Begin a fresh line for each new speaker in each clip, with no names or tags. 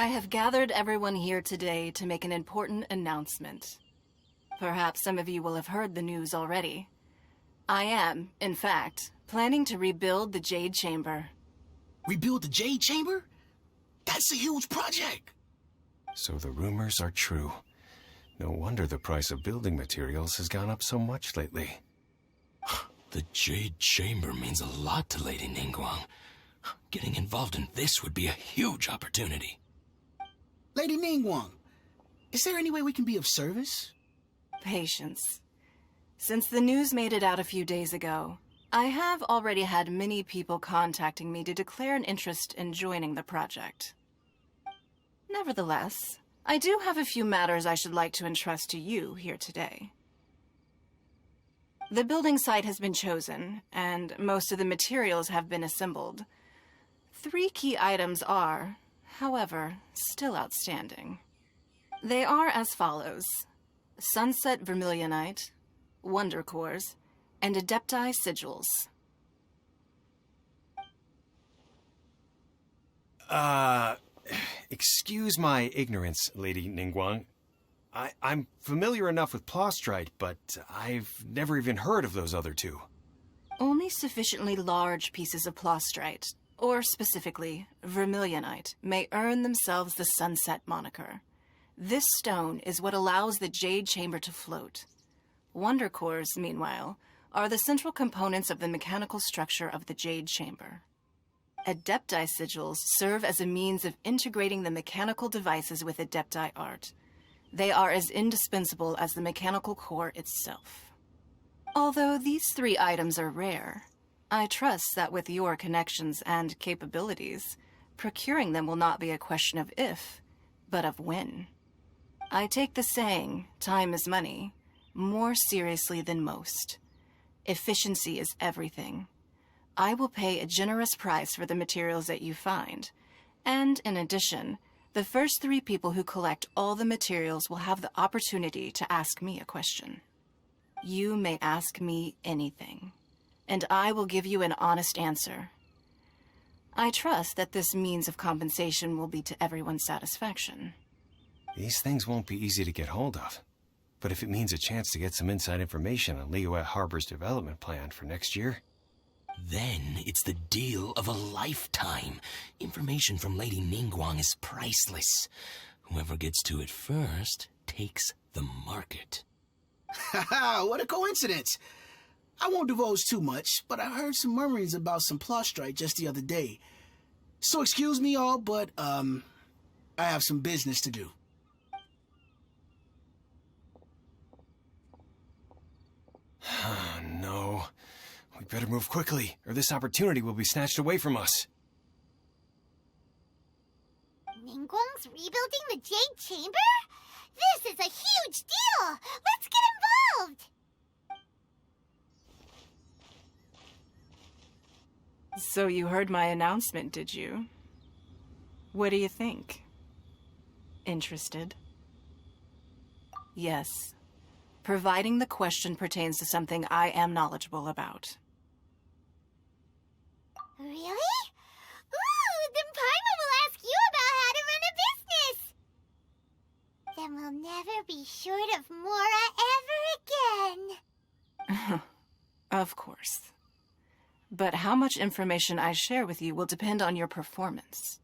I have gathered everyone here today to make an important announcement. Perhaps some of you will have heard the news already. I am, in fact, planning to rebuild the Jade Chamber.
Rebuild the Jade Chamber? That's a huge project.
So the rumors are true. No wonder the price of building materials has gone up so much lately.
The Jade Chamber means a lot to Lady Ningguang. Getting involved in this would be a huge opportunity.
Lady Ningguang, is there any way we can be of service?
Patience. Since the news made it out a few days ago, I have already had many people contacting me to declare an interest in joining the project. Nevertheless, I do have a few matters I should like to entrust to you here today. The building site has been chosen, and most of the materials have been assembled. 3 key items are, however, still outstanding. They are as follows: Sunset Vermilionite, Wonder Cores, and Adepti Sigils.
Excuse my ignorance, Lady Ningguang. I'm familiar enough with Plostrite, but I've never even heard of those other 2.
Only sufficiently large pieces of Plostrite, or specifically Vermilionite, may earn themselves the Sunset moniker. This stone is what allows the Jade Chamber to float. Wonder Cores, meanwhile, are the central components of the mechanical structure of the Jade Chamber. Adepti Sigils serve as a means of integrating the mechanical devices with Adepti art. They are as indispensable as the mechanical core itself. Although these 3 items are rare, I trust that with your connections and capabilities, procuring them will not be a question of if, but of when. I take the saying, time is money, more seriously than most. Efficiency is everything. I will pay a generous price for the materials that you find, and in addition, the first 3 people who collect all the materials will have the opportunity to ask me a question. You may ask me anything, and I will give you an honest answer. I trust that this means of compensation will be to everyone's satisfaction.
These things won't be easy to get hold of. But if it means a chance to get some inside information on Liyue Harbor's development plan for next year...
Then it's the deal of a lifetime. Information from Lady Ningguang is priceless. Whoever gets to it first takes the market.
Haha, what a coincidence. I won't divulge too much, but I heard some murmurings about some Plostrite just the other day. So excuse me all, but, I have some business to do.
No. We better move quickly, or this opportunity will be snatched away from us.
Ningguang's rebuilding the Jade Chamber? This is a huge deal! Let's get involved!
So you heard my announcement, did you? What do you think? Interested? Yes. Providing the question pertains to something I am knowledgeable about.
Really? Ooh, then Paimon will ask you about how to run a business! Then we'll never be short of Mora ever again.
Of course. But how much information I share with you will depend on your performance.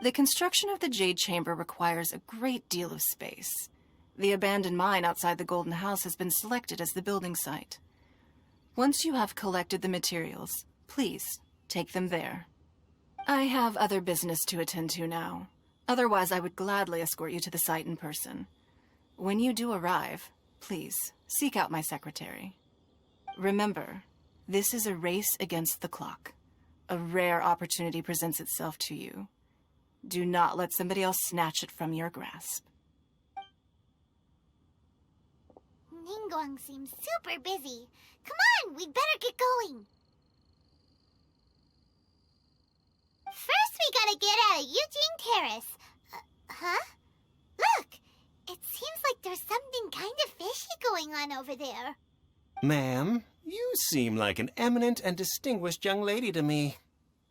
The construction of the Jade Chamber requires a great deal of space. The abandoned mine outside the Golden House has been selected as the building site. Once you have collected the materials, please take them there. I have other business to attend to now. Otherwise, I would gladly escort you to the site in person. When you do arrive, please seek out my secretary. Remember, this is a race against the clock. A rare opportunity presents itself to you. Do not let somebody else snatch it from your grasp.
Ningguang seems super busy. Come on, we'd better get going. First, we gotta get out of Eugene Terrace. Huh? Look! It seems like there's something kind of fishy going on over there.
Ma'am, you seem like an eminent and distinguished young lady to me.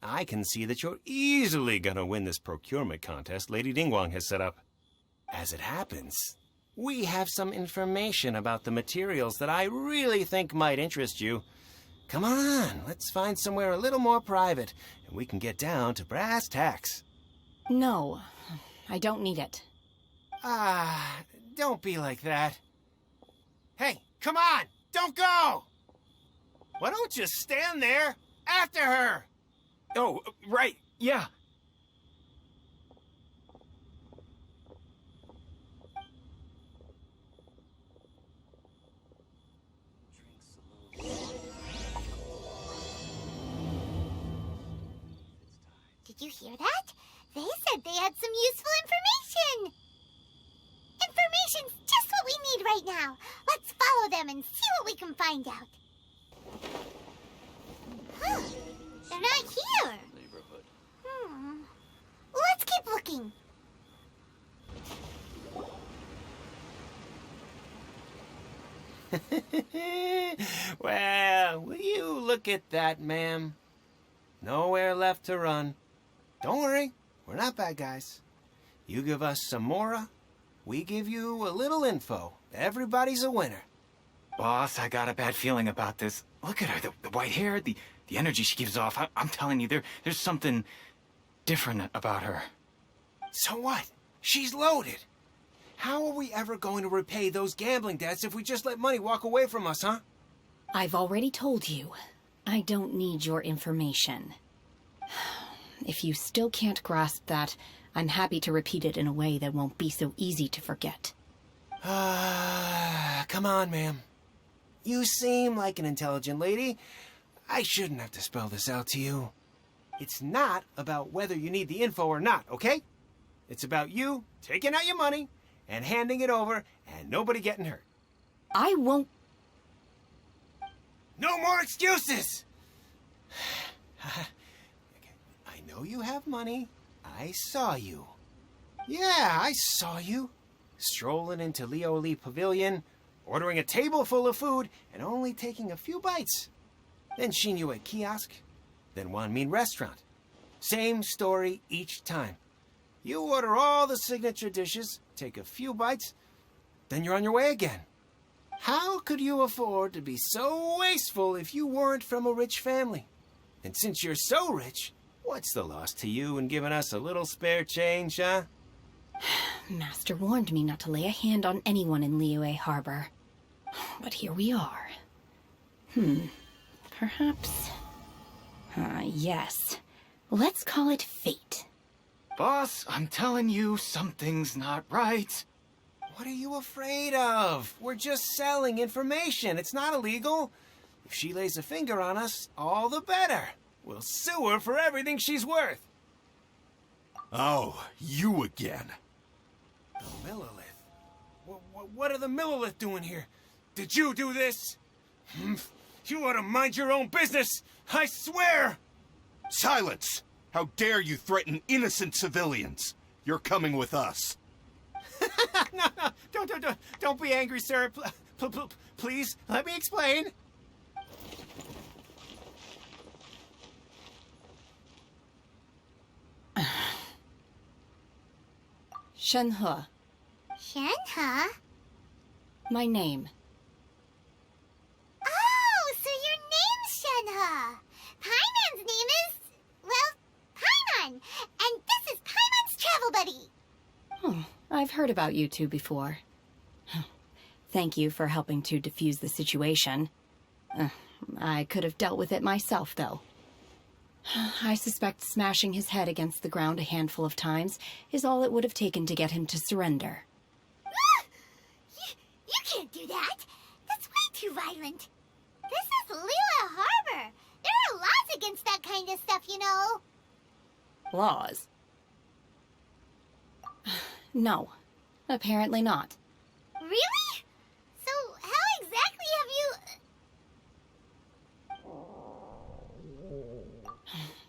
I can see that you're easily gonna win this procurement contest Lady Ningguang has set up. As it happens, we have some information about the materials that I really think might interest you. Come on, let's find somewhere a little more private, and we can get down to brass tacks.
No, I don't need it.
Don't be like that. Hey, come on, don't go! Why don't you stand there after her?
Oh, right, yeah.
Did you hear that? They said they had some useful information. Information's just what we need right now. Let's follow them and see what we can find out. Huh. They're not here. Let's keep looking.
Well, will you look at that, ma'am? Nowhere left to run. Don't worry, we're not bad guys. You give us some mora, we give you a little info. Everybody's a winner.
Boss, I got a bad feeling about this. Look at her, the white hair, the energy she gives off. I'm telling you, there's something different about her.
So what? She's loaded. How are we ever going to repay those gambling debts if we just let money walk away from us, huh?
I've already told you, I don't need your information. If you still can't grasp that, I'm happy to repeat it in a way that won't be so easy to forget.
Come on, ma'am. You seem like an intelligent lady. I shouldn't have to spell this out to you. It's not about whether you need the info or not, okay? It's about you taking out your money and handing it over and nobody getting hurt.
I won't...
No more excuses! I know you have money. I saw you. Yeah, I saw you. Strolling into Lioli Pavilion, ordering a table full of food, and only taking a few bites. Then Xinyue Kiosk, then Wanmin Restaurant. Same story each time. You order all the signature dishes, take a few bites, then you're on your way again. How could you afford to be so wasteful if you weren't from a rich family? And since you're so rich, what's the loss to you in giving us a little spare change, huh?
Master warned me not to lay a hand on anyone in Liyue Harbor. But here we are. Perhaps... yes. Let's call it fate.
Boss, I'm telling you, something's not right.
What are you afraid of? We're just selling information. It's not illegal. If she lays a finger on us, all the better. We'll sue her for everything she's worth.
Oh, you again.
The Millilith? What are the Millilith doing here? Did you do this? You ought to mind your own business, I swear!
Silence! How dare you threaten innocent civilians? You're coming with us.
No, don't be angry, sir. Please, let me explain.
Shenhe.
Shenhe?
My name.
Oh, so your name's Shenhe. Paimon's name is, well, Paimon. And this is Paimon's travel buddy.
Oh, I've heard about you two before. Thank you for helping to defuse the situation. I could have dealt with it myself, though. I suspect smashing his head against the ground a handful of times is all it would have taken to get him to surrender.
You can't do that. That's way too violent. This is Liyue Harbor. There are laws against that kind of stuff, you know.
Laws? No, apparently not.
Really? So how exactly have you...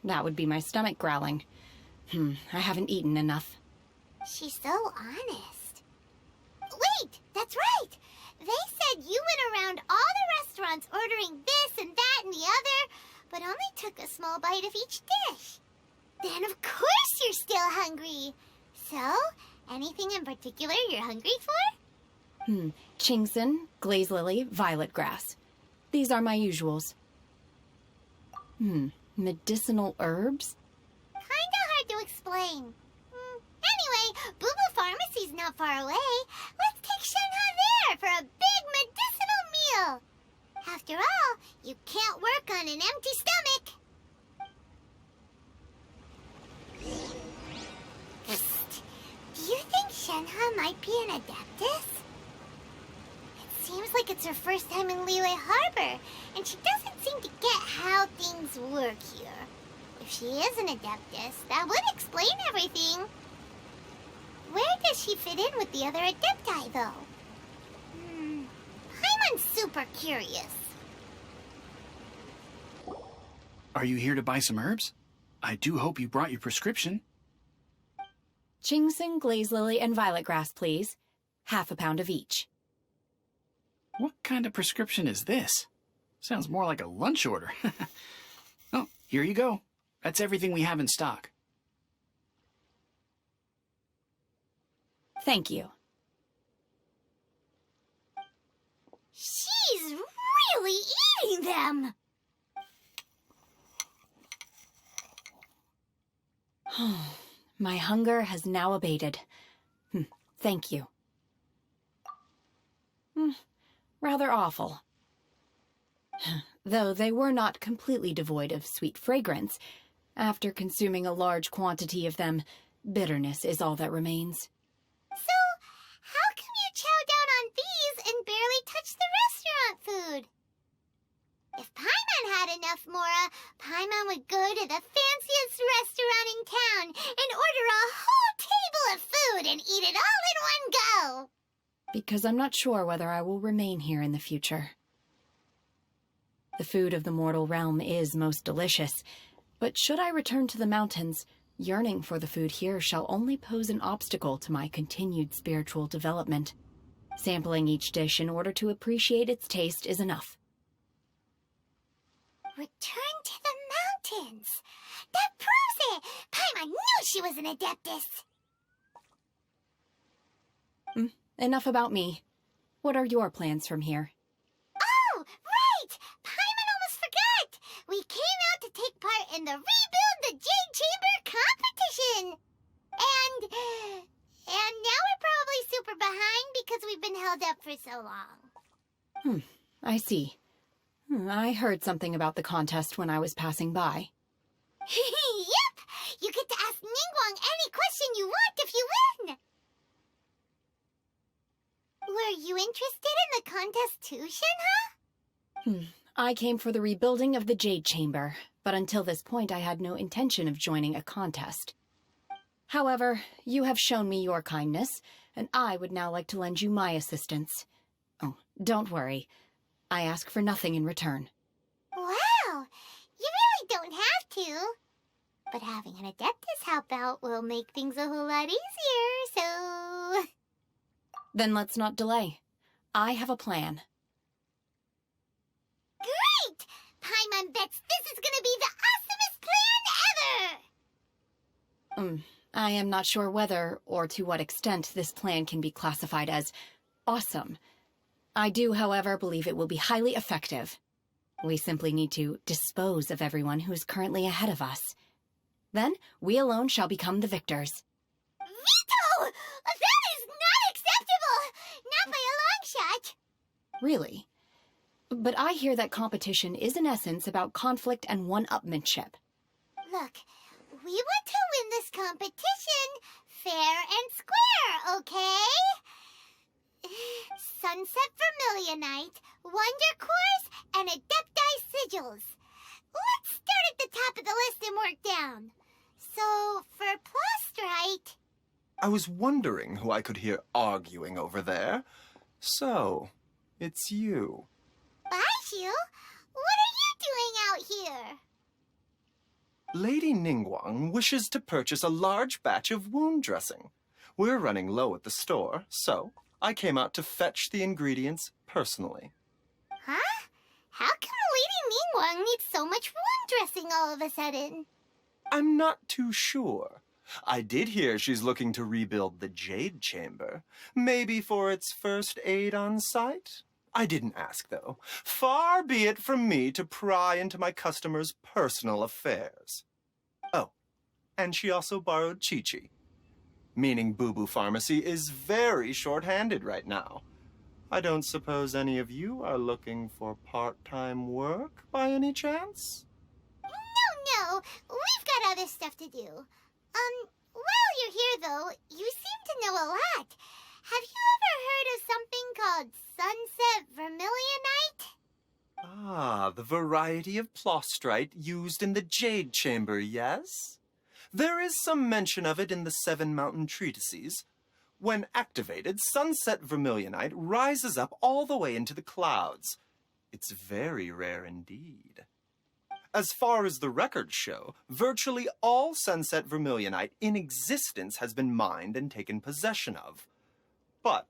That would be my stomach growling. I haven't eaten enough.
She's so honest. Wait, that's right. They said you went around all the restaurants ordering this and that and the other, but but only took a small bite of each dish. Then of course you're still hungry. So, anything in particular you're hungry for?
Chingson, glaze lily, violet grass. These are my usuals. Medicinal herbs?
Kinda hard to explain. Anyway, Boo Boo Pharmacy's not far away. Let's take Shenhe there for a big medicinal meal. After all, you can't work on an empty stomach. Psst. Do you think Shenhe might be an Adeptus? It seems like it's her first time in Liyue Harbor, and she doesn't seem to get how things work here. If she is an Adeptus, that would explain everything. Where does she fit in with the other Adepti, though? I'm super curious.
Are you here to buy some herbs? I do hope you brought your prescription.
Chingson, glaze lily, and violet grass, please. Half a pound of each.
What kind of prescription is this? Sounds more like a lunch order. Oh, here you go. That's everything we have in stock.
Thank you.
She's really eating them!
My hunger has now abated. Thank you. Rather awful. Though they were not completely devoid of sweet fragrance, after consuming a large quantity of them, bitterness is all that remains.
So, how come you chow down on these and barely touch the restaurant food? If Paimon had enough Mora, Paimon would go to the fanciest restaurant in town and order a whole table of food and eat it all in one go.
Because I'm not sure whether I will remain here in the future. The food of the mortal realm is most delicious, but should I return to the mountains, yearning for the food here shall only pose an obstacle to my continued spiritual development. Sampling each dish in order to appreciate its taste is enough.
Return to the mountains! That proves it! Paimon knew she was an Adeptus!
Enough about me. What are your plans from here?
Oh, right! Paimon almost forgot! We came out to take part in the Rebuild the Jade Chamber competition! And now we're probably super behind because we've been held up for so long.
I see. I heard something about the contest when I was passing by.
Yep! You get to ask Ningguang any question you want if you win! Were you interested in the contest too, Shenhe?
I came for the rebuilding of the Jade Chamber, but until this point I had no intention of joining a contest. However, you have shown me your kindness, and I would now like to lend you my assistance. Oh, don't worry. I ask for nothing in return.
Wow! You really don't have to. But having an Adeptus help out will make things a whole lot easier, so...
Then let's not delay. I have a plan.
Great! Paimon bets this is gonna be the awesomest plan ever!
I am not sure whether or to what extent this plan can be classified as awesome. I do, however, believe it will be highly effective. We simply need to dispose of everyone who is currently ahead of us. Then, we alone shall become the victors.
Veto! That is not acceptable! Not by a long shot!
Really? But I hear that competition is in essence about conflict and one-upmanship.
Look, we want to win this competition fair and square, okay? Sunset Vermilionite, Wonder Cores, and Adepti Sigils. Let's start at the top of the list and work down. So, for Plastrite...
I was wondering who I could hear arguing over there. So, it's you.
Baizhu, what are you doing out here?
Lady Ningguang wishes to purchase a large batch of wound dressing. We're running low at the store, so I came out to fetch the ingredients personally.
Huh? How come Lady Ningguang needs so much wound interesting all of a sudden?
I'm not too sure. I did hear she's looking to rebuild the Jade Chamber. Maybe for its first aid on site? I didn't ask, though. Far be it from me to pry into my customers' personal affairs. Oh, and she also borrowed Chi-Chi. Meaning Boo Boo Pharmacy is very short-handed right now. I don't suppose any of you are looking for part-time work by any chance?
No, we've got other stuff to do. While you're here, though, you seem to know a lot. Have you ever heard of something called sunset vermilionite?
Ah, the variety of plostrite used in the Jade Chamber, yes? There is some mention of it in the Seven Mountain Treatises. When activated, sunset vermilionite rises up all the way into the clouds. It's very rare indeed. As far as the records show, virtually all sunset vermilionite in existence has been mined and taken possession of. But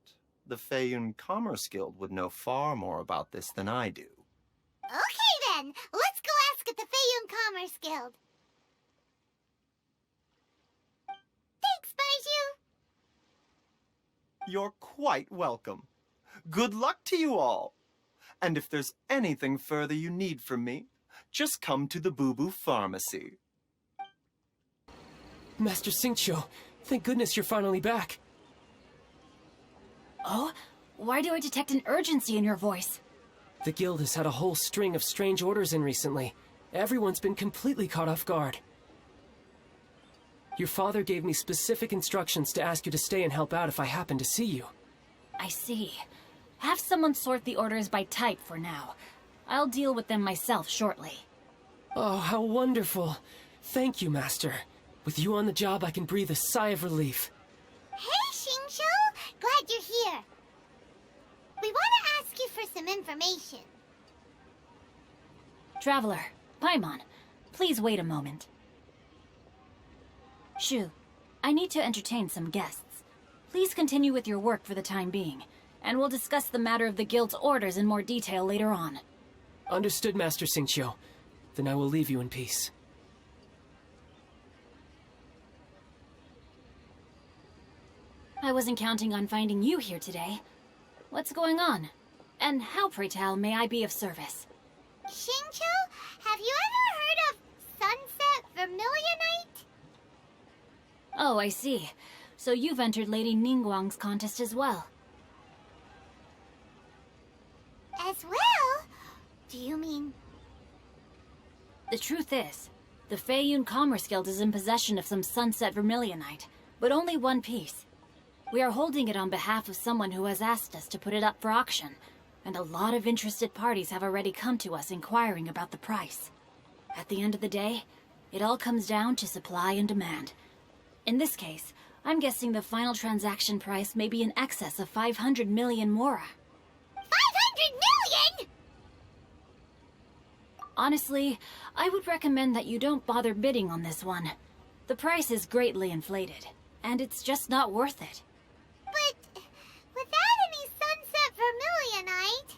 the Feiyun Commerce Guild would know far more about this than I do.
Okay then, let's go ask at the Feiyun Commerce Guild. Thanks, Baizhu.
You're quite welcome. Good luck to you all. And if there's anything further you need from me, just come to the Boo Boo Pharmacy.
Master Xingqiu, thank goodness you're finally back.
Oh? Why do I detect an urgency in your voice?
The guild has had a whole string of strange orders in recently. Everyone's been completely caught off guard. Your father gave me specific instructions to ask you to stay and help out if I happen to see you.
I see. Have someone sort the orders by type for now. I'll deal with them myself shortly.
Oh, how wonderful. Thank you, Master. With you on the job, I can breathe a sigh of relief.
Hey, Xingqiu! Glad you're here. We want to ask you for some information.
Traveler, Paimon, please wait a moment. Shu, I need to entertain some guests. Please continue with your work for the time being, and we'll discuss the matter of the guild's orders in more detail later on.
Understood, Master Xingqiu. Then I will leave you in peace.
I wasn't counting on finding you here today. What's going on? And how, pray tell, may I be of service?
Xingqiu, have you ever heard of sunset vermilionite?
Oh, I see. So you've entered Lady Ningguang's contest as well.
As well? Do you mean...
The truth is, the Feiyun Commerce Guild is in possession of some sunset vermilionite, but only one piece. We are holding it on behalf of someone who has asked us to put it up for auction, and a lot of interested parties have already come to us inquiring about the price. At the end of the day, it all comes down to supply and demand. In this case, I'm guessing the final transaction price may be in excess of 500 million mora.
500 million?!
Honestly, I would recommend that you don't bother bidding on this one. The price is greatly inflated, and it's just not worth it.
But without any sunset vermilionite...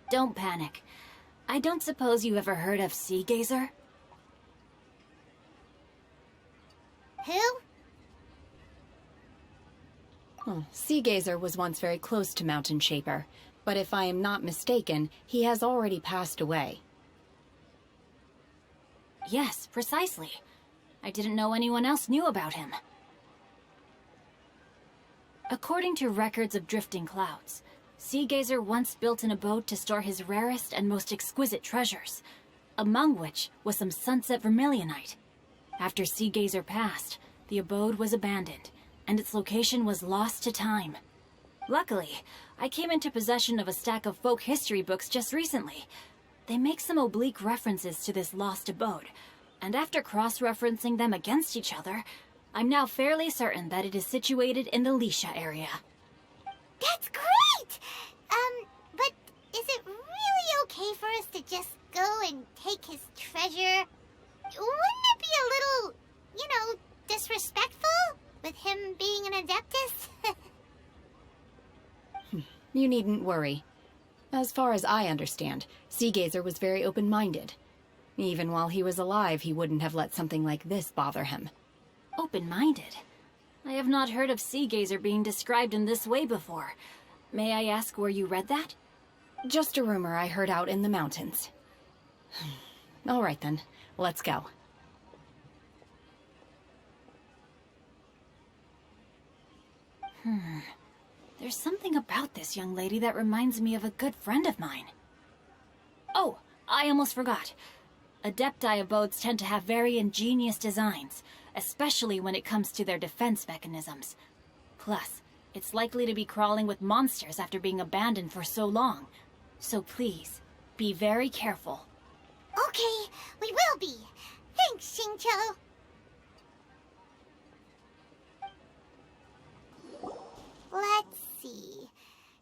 Don't panic. I don't suppose you ever heard of Sea Gazer?
Who?
Sea Gazer was once very close to Mountain Shaper, but if I am not mistaken, he has already passed away. Yes, precisely. I didn't know anyone else knew about him. According to records of drifting clouds, Sea Gazer once built an abode to store his rarest and most exquisite treasures, among which was some sunset vermilionite. After Sea Gazer passed, the abode was abandoned, and its location was lost to time. Luckily, I came into possession of a stack of folk history books just recently. They make some oblique references to this lost abode, and after cross-referencing them against each other, I'm now fairly certain that it is situated in the Lisha area.
That's great! But is it really okay for us to just go and take his treasure? Wouldn't it be a little, disrespectful? With him being an Adeptus?
You needn't worry. As far as I understand, Sea Gazer was very open-minded. Even while he was alive, he wouldn't have let something like this bother him.
Open-minded? I have not heard of Sea Gazer being described in this way before. May I ask where you read that?
Just a rumor I heard out in the mountains. All right then, let's go.
There's something about this young lady that reminds me of a good friend of mine. Oh, I almost forgot. Adepti abodes tend to have very ingenious designs, especially when it comes to their defense mechanisms. Plus, it's likely to be crawling with monsters after being abandoned for so long. So please, be very careful.
Okay, we will be. Thanks, Xingqiu. Let's see.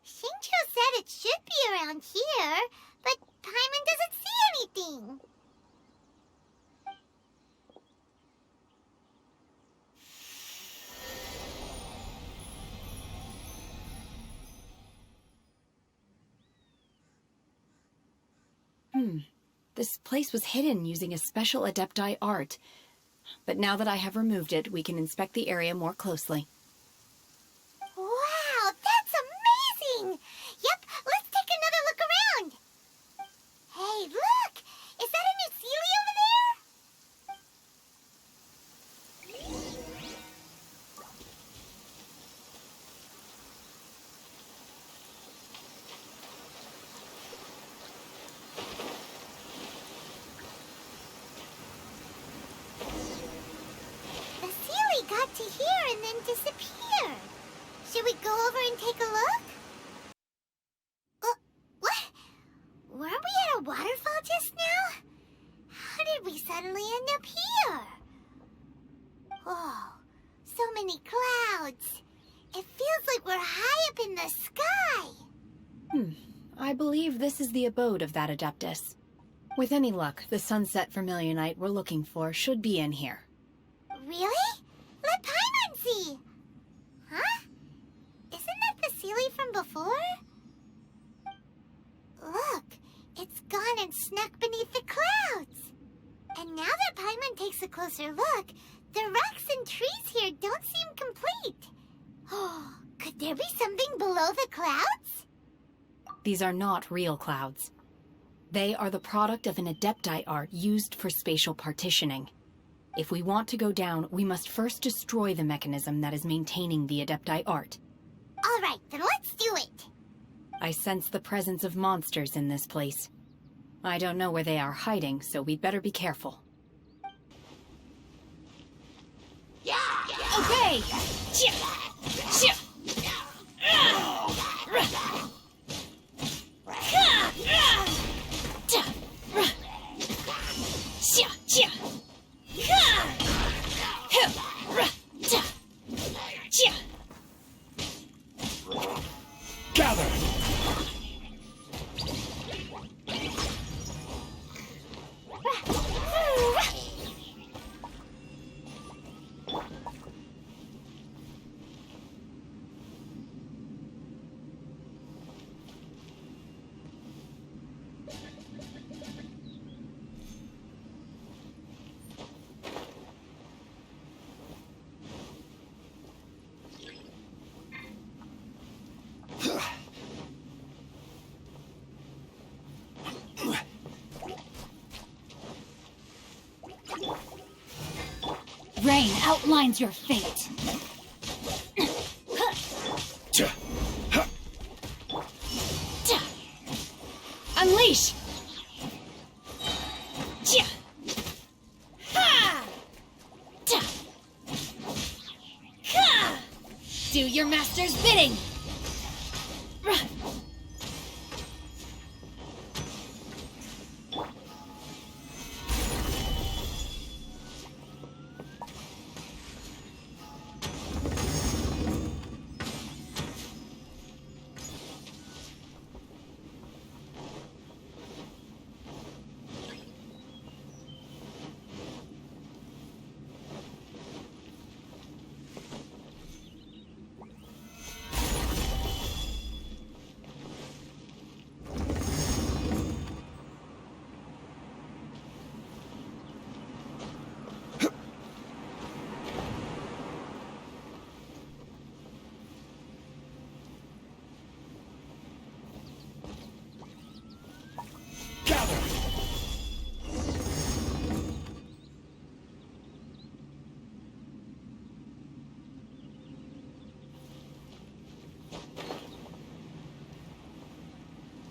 Xingqiu said it should be around here, but Paimon doesn't see anything.
This place was hidden using a special Adepti art. But now that I have removed it, we can inspect the area more closely.
Wow, that's amazing! Yep, let's take another look around. Hey, look! Is that a new Sealy over there? The Sealy got to here and then disappeared. Should we go over and take a look? What? Weren't we at a waterfall just now? How did we suddenly end up here? Oh, so many clouds. It feels like we're high up in the sky.
I believe this is the abode of that Adeptus. With any luck, the sunset vermilionite we're looking for should be in here.
Really? Let Paimon see. Huh? Isn't that the Sealy from before? Look, it's gone and snuck beneath the clouds. And now that Paimon takes a closer look, the rocks and trees here don't seem complete. Oh, could there be something below the clouds?
These are not real clouds. They are the product of an Adepti art used for spatial partitioning. If we want to go down, we must first destroy the mechanism that is maintaining the Adepti art.
All right, then let's do it.
I sense the presence of monsters in this place. I don't know where they are hiding, so we'd better be careful.
Okay!
Gather!
Rain outlines your fate. Unleash! Do your master's bidding!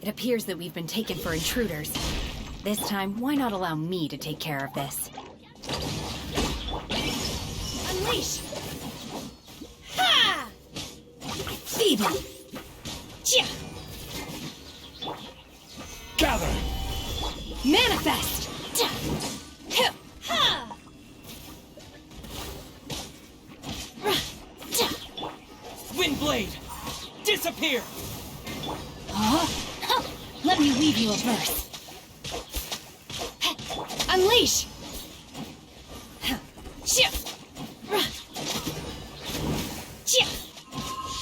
It appears that we've been taken for intruders. This time, why not allow me to take care of this?
Unleash! Ha! Feeble! Chia!
Gather!
Manifest! Ha!
Windblade! Disappear!
Huh? Let me weave you a verse. Unleash!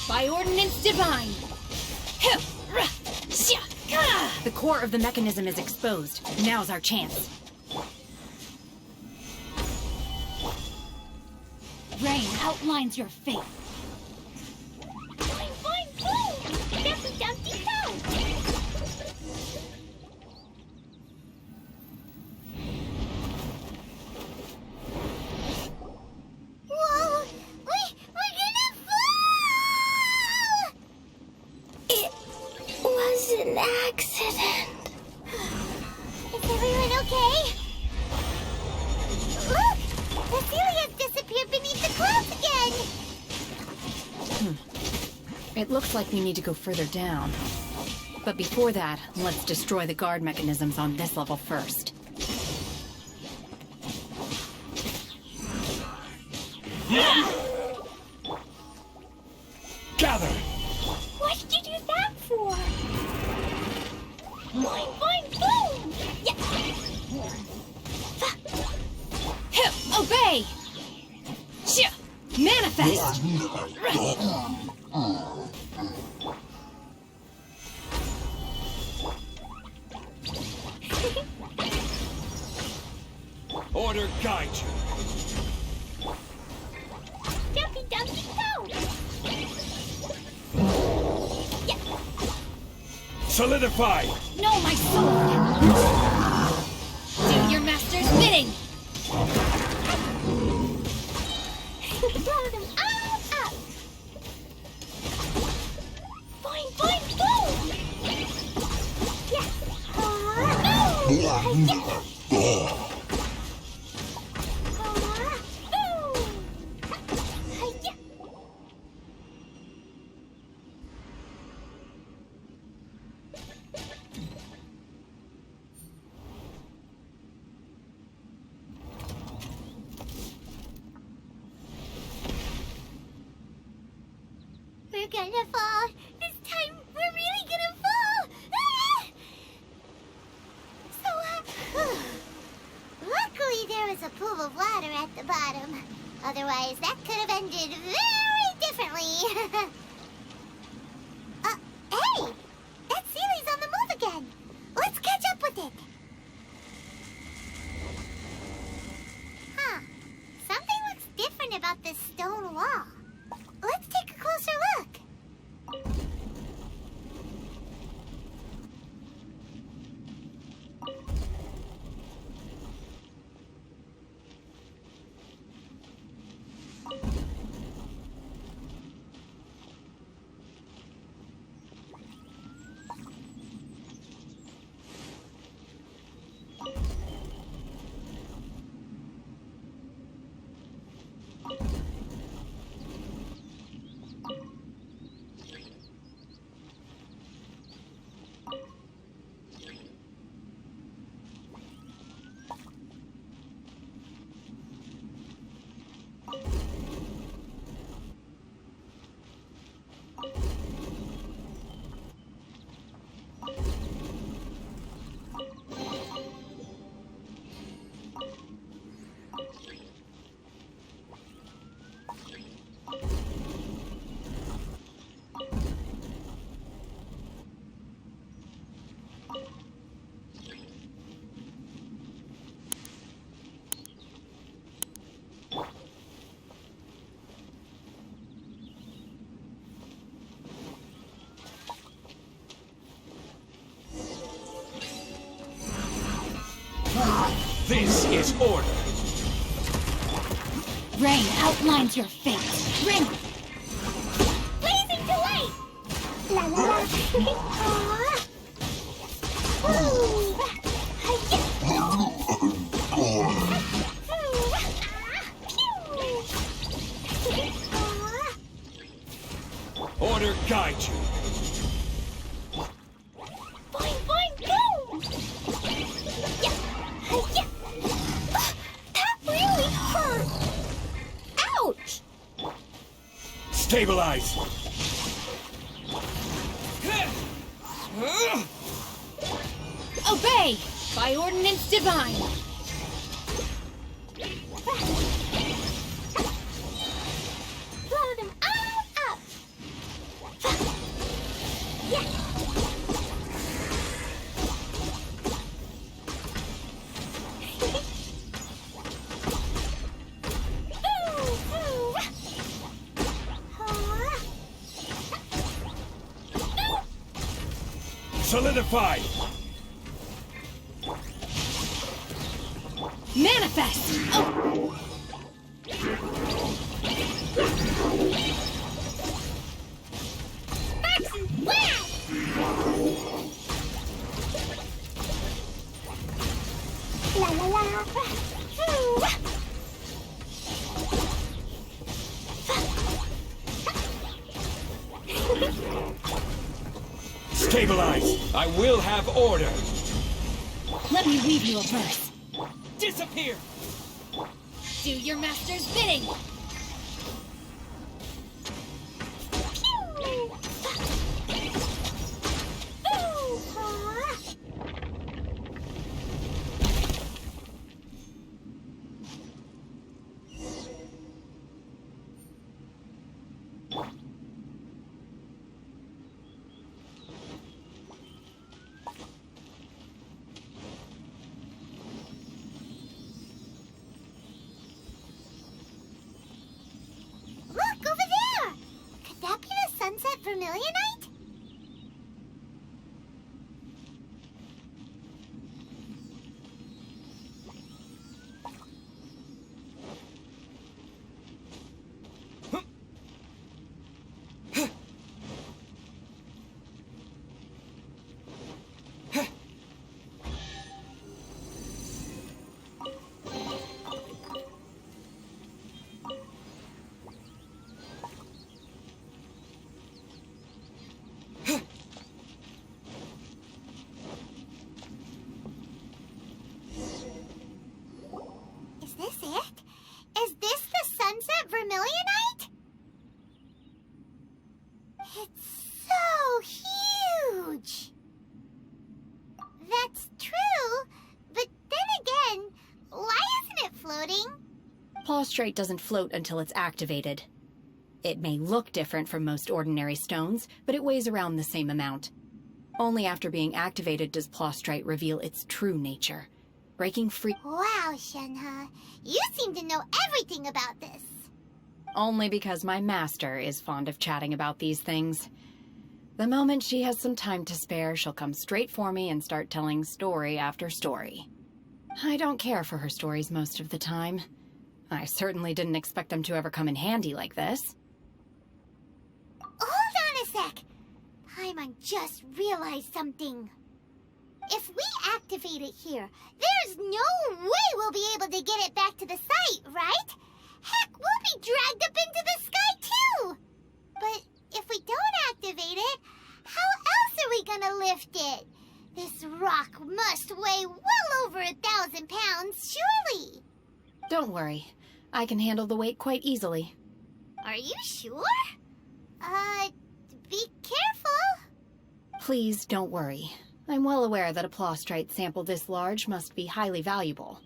By ordinance divine!
The core of the mechanism is exposed. Now's our chance.
Rain outlines your fate.
Boing, boing, boom! Dumpty, dumpty, do! Whoa! We're gonna fall! It was an accident. Is everyone okay? Look! Cecilia's disappeared beneath the clouds again!
It looks like we need to go further down. But before that, let's destroy the guard mechanisms on this level first.
Gather!
What did you do that for? Boing, boing, boom! Yeah.
Obey! Manifest!
Order guide you.
Dumpty, dumpty, go! Yeah.
Solidify!
No, my sword! Do your master's bidding!
Blow them all up! Boing, boing, boom! Yeah. Boom! We're gonna fall. This time, we're really gonna fall. Ah! Luckily, there was a pool of water at the bottom. Otherwise, that could have ended very differently. Hey! That Sealy's on the move again. Let's catch up with it. Huh. Something looks different about this stone wall. Let's take a closer look.
This is order.
Rain outlines your fate. Rain!
Blazing delight! La la la! Aw!
Order guide you.
Boing, boing, boom! Yeah. Yeah. That really hurt! Ouch!
Stabilize.
Obey! By ordinance divine!
Blow them all up! Yeah.
Solidify.
Manifest! Oh.
La la la.
Stabilize. I will have order.
Let me weave you a verse.
Disappear!
Do your master's bidding!
Look, over there! Could that be the sunset vermilionite? Is this it? Is this the sunset vermilionite? It's so huge! That's true, but then again, why isn't it floating?
Plaustrite doesn't float until it's activated. It may look different from most ordinary stones, but it weighs around the same amount. Only after being activated does Plaustrite reveal its true nature. Breaking free
Wow, Shenhe, you seem to know everything about this.
only because my master is fond of chatting about these things. The moment she has some time to spare, she'll come straight for me and start telling story after story. I don't care for her stories most of the time. I certainly didn't expect them to ever come in handy like this.
Hold on a sec. Paimon just realized something. If we activate it here, there's no way we'll be able to get it back to the site, right? Heck, we'll be dragged up into the sky too! But if we don't activate it, how else are we gonna lift it? This rock must weigh well over 1,000 pounds, surely!
Don't worry. I can handle the weight quite easily.
Are you sure? Be careful.
Please don't worry. I'm well aware that a Plaustrite sample this large must be highly valuable.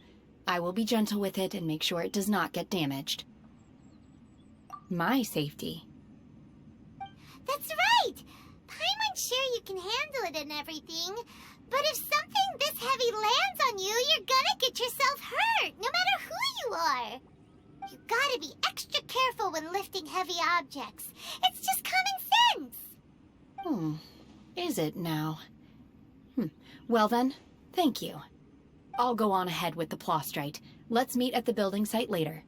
I will be gentle with it and make sure it does not get damaged. My safety.
That's right! Paimon's sure you can handle it and everything, but if something this heavy lands on you, you're gonna get yourself hurt, no matter who you are. You gotta be extra careful when lifting heavy objects. It's just common sense.
Is it now? Well then, thank you. I'll go on ahead with the Plaustrite. Let's meet at the building site later.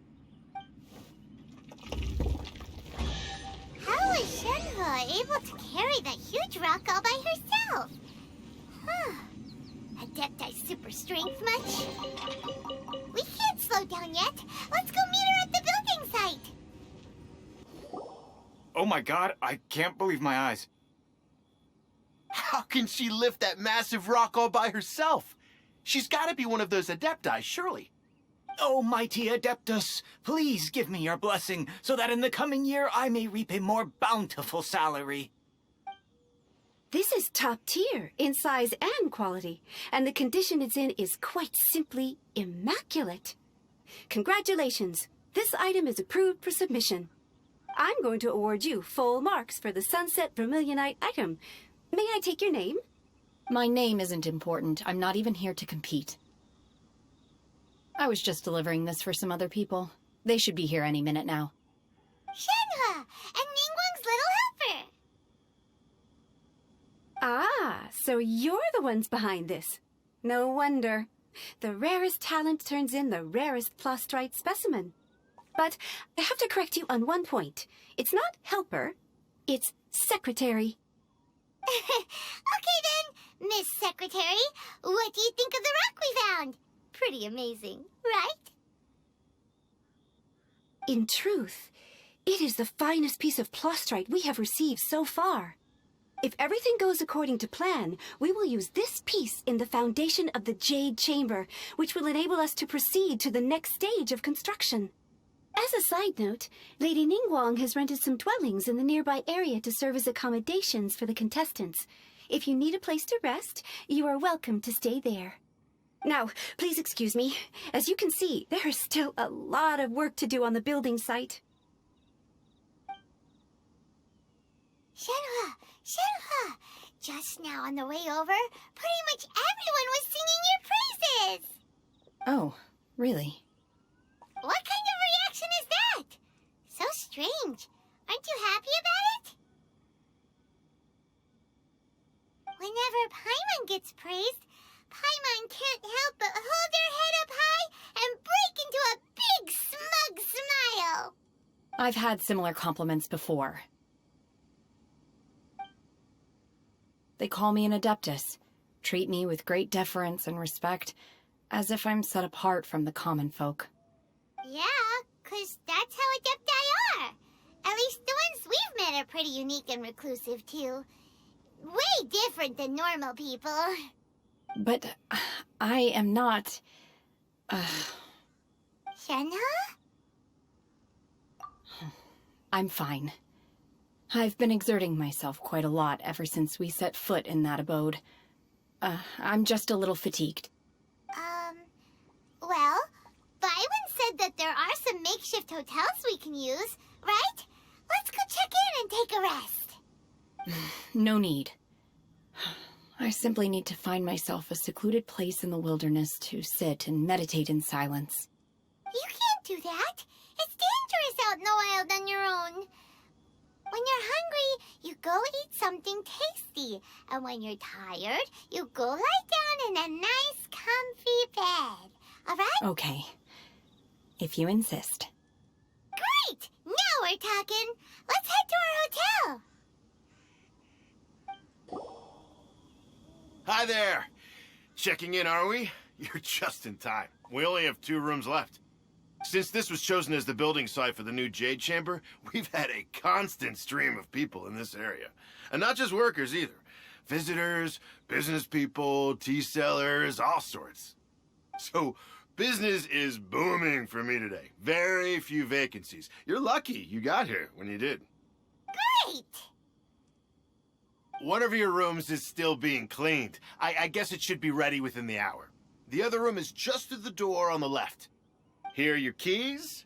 How was Shenhe able to carry that huge rock all by herself? Adepti super strength much. We can't slow down yet. Let's go meet her at the building site.
Oh my god, I can't believe my eyes.
How can she lift that massive rock all by herself? She's got to be one of those Adepti, surely.
Oh, mighty Adeptus, please give me your blessing so that in the coming year I may reap a more bountiful salary.
This is top tier in size and quality, and the condition it's in is quite simply immaculate. Congratulations. This item is approved for submission. I'm going to award you full marks for the Sunset Vermilionite item. May I take your name?
My name isn't important. I'm not even here to compete. I was just delivering this for some other people. They should be here any minute now.
Shenhe and Ningguang's little helper.
Ah, so you're the ones behind this. No wonder. The rarest talent turns in the rarest Plostrite specimen. But I have to correct you on one point. It's not helper, it's secretary.
Okay then, Miss Secretary, what do you think of the rock we found? Pretty amazing, right?
In truth, it is the finest piece of Plostrite we have received so far. If everything goes according to plan, we will use this piece in the foundation of the Jade Chamber, which will enable us to proceed to the next stage of construction. As a side note, Lady Ningguang has rented some dwellings in the nearby area to serve as accommodations for the contestants. If you need a place to rest, you are welcome to stay there. Now, please excuse me. As you can see, there is still a lot of work to do on the building site.
Shenhe! Shenhe! Just now on the way over, pretty much everyone was singing your praises!
Oh, really?
What kind of reaction is that? So strange. Aren't you happy about it? Whenever Paimon gets praised, Paimon can't help but hold their head up high and break into a big smug smile.
I've had similar compliments before. They call me an Adeptus, treat me with great deference and respect, as if I'm set apart from the common folk.
Yeah, 'cause that's how Adepti are. At least the ones we've met are pretty unique and reclusive, too. Way different than normal people.
But I am not...
Shenhe?
I'm fine. I've been exerting myself quite a lot ever since we set foot in that abode. I'm just a little fatigued.
Well, Byron said that there are some makeshift hotels we can use, right? Let's go check in and take a rest.
No need. I simply need to find myself a secluded place in the wilderness to sit and meditate in silence.
You can't do that. It's dangerous out in the wild on your own. When you're hungry, you go eat something tasty. And when you're tired, you go lie down in a nice, comfy bed. All right?
Okay. If you insist.
Great! Now we're talking. Let's head to our hotel.
Hi there. Checking in, are we? You're just in time. We only have 2 rooms left. Since this was chosen as the building site for the new Jade Chamber, we've had a constant stream of people in this area. And not just workers either. Visitors, business people, tea sellers, all sorts. So, business is booming for me today. Very few vacancies. You're lucky you got here when you did.
Great!
One of your rooms is still being cleaned. I guess it should be ready within the hour. The other room is just through the door on the left. Here are your keys.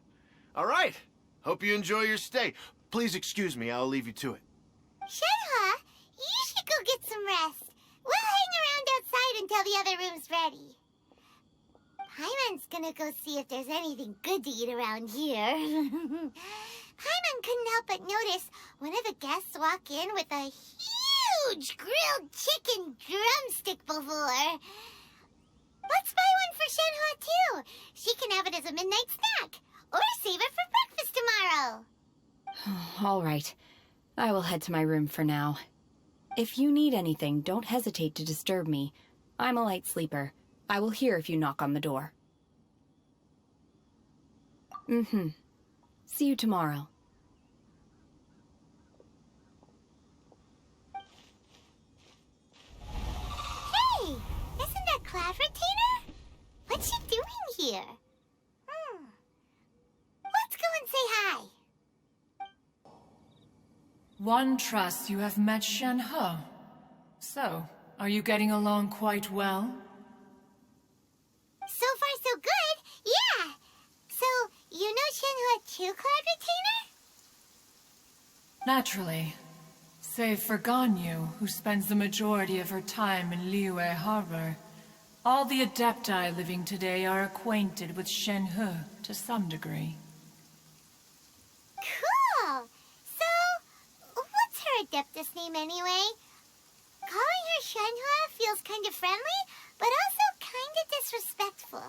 All right. Hope you enjoy your stay. Please excuse me. I'll leave you to it.
Shenhe, you should go get some rest. We'll hang around outside until the other room's ready. Paimon's gonna go see if there's anything good to eat around here. Paimon couldn't help but notice one of the guests walk in with a huge grilled chicken drumstick before. Let's buy one for Shenhe, too. She can have it as a midnight snack. Or save it for breakfast tomorrow.
All right. I will head to my room for now. If you need anything, don't hesitate to disturb me. I'm a light sleeper. I will hear if you knock on the door. See you tomorrow.
Hey! Isn't that Cloud Retainer? What's she doing here? Let's go and say hi.
One trusts you have met Shen-He. So, are you getting along quite well?
So far, so good. Yeah. So, you know Shen-He too, Cloud Retainer?
Naturally. Save for Ganyu, who spends the majority of her time in Liyue Harbor. All the Adepti living today are acquainted with Shen-He to some degree.
Cool. So, what's her Adeptus name anyway? Calling her Shen-He feels kind of friendly, but also kind of disrespectful.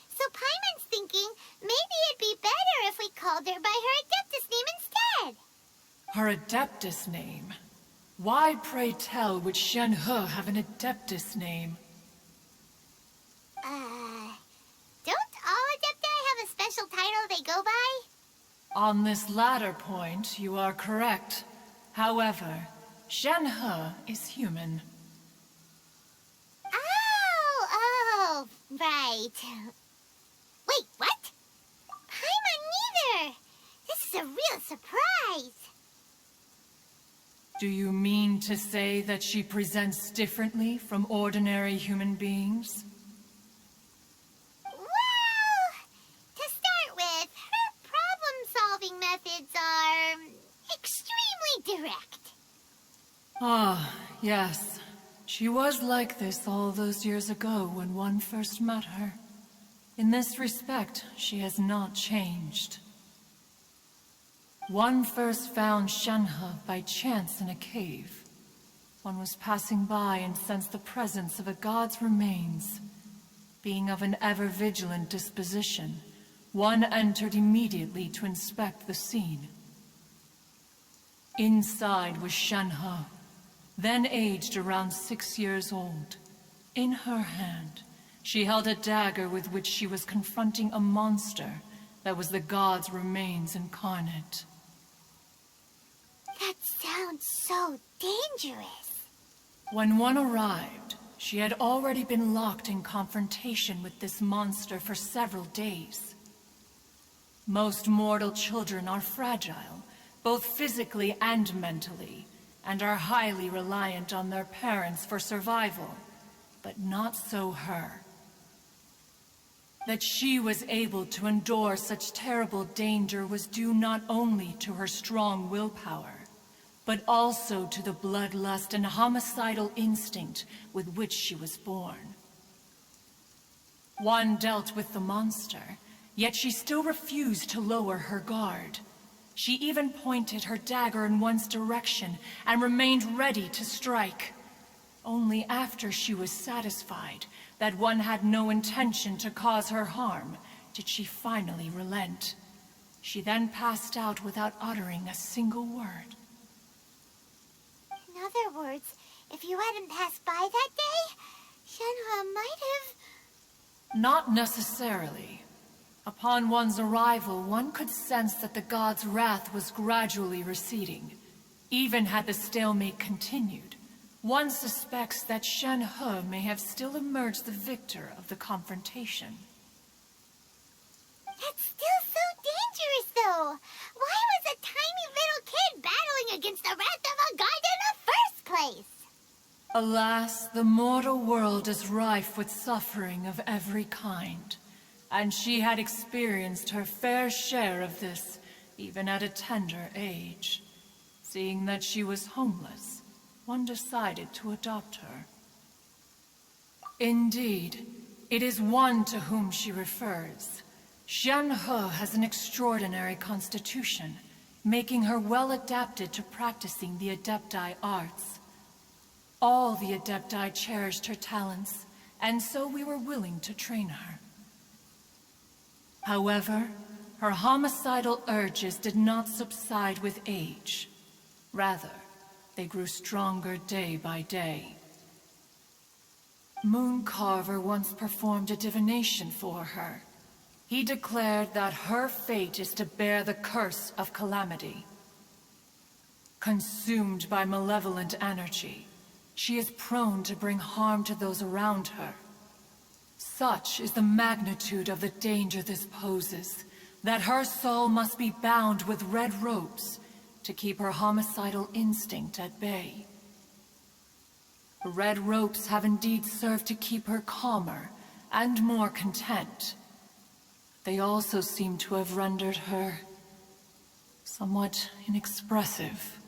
So Paimon's thinking maybe it'd be better if we called her by her Adeptus name instead.
Her Adeptus name? Why, pray tell, would Shen-He have an Adeptus name?
Don't all Adepti have a special title they go by?
On this latter point, you are correct. However, Shen-He is human.
Oh, right. Wait, what? Paimon neither! This is a real surprise!
Do you mean to say that she presents differently from ordinary human beings?
Well, to start with, her problem-solving methods are extremely direct.
Ah, yes. She was like this all those years ago when one first met her. In this respect, she has not changed. One first found Shen-He by chance in a cave. One was passing by and sensed the presence of a god's remains. Being of an ever-vigilant disposition, one entered immediately to inspect the scene. Inside was Shen-He, then aged around 6 years old. In her hand, she held a dagger with which she was confronting a monster that was the god's remains incarnate.
That sounds so dangerous.
When one arrived, she had already been locked in confrontation with this monster for several days. Most mortal children are fragile, both physically and mentally, and are highly reliant on their parents for survival. But not so her. That she was able to endure such terrible danger was due not only to her strong willpower, but also to the bloodlust and homicidal instinct with which she was born. One dealt with the monster, yet she still refused to lower her guard. She even pointed her dagger in one's direction and remained ready to strike. Only after she was satisfied that one had no intention to cause her harm did she finally relent. She then passed out without uttering a single word.
In other words, if you hadn't passed by that day, Shen-He might have...
Not necessarily. Upon one's arrival, one could sense that the god's wrath was gradually receding. Even had the stalemate continued, one suspects that Shen-He may have still emerged the victor of the confrontation.
That's still so dangerous, though. Why was a tiny little kid battling against the wrath of a god in the first place?
Alas, the mortal world is rife with suffering of every kind, and she had experienced her fair share of this, even at a tender age. Seeing that she was homeless, one decided to adopt her. Indeed, it is one to whom she refers. Shen-He has an extraordinary constitution, making her well adapted to practicing the Adepti arts. All the Adepti cherished her talents, and so we were willing to train her. However, her homicidal urges did not subside with age. Rather, they grew stronger day by day. Mooncarver once performed a divination for her. He declared that her fate is to bear the curse of calamity. Consumed by malevolent energy, she is prone to bring harm to those around her. Such is the magnitude of the danger this poses, that her soul must be bound with red ropes to keep her homicidal instinct at bay. The red ropes have indeed served to keep her calmer and more content. They also seem to have rendered her somewhat inexpressive.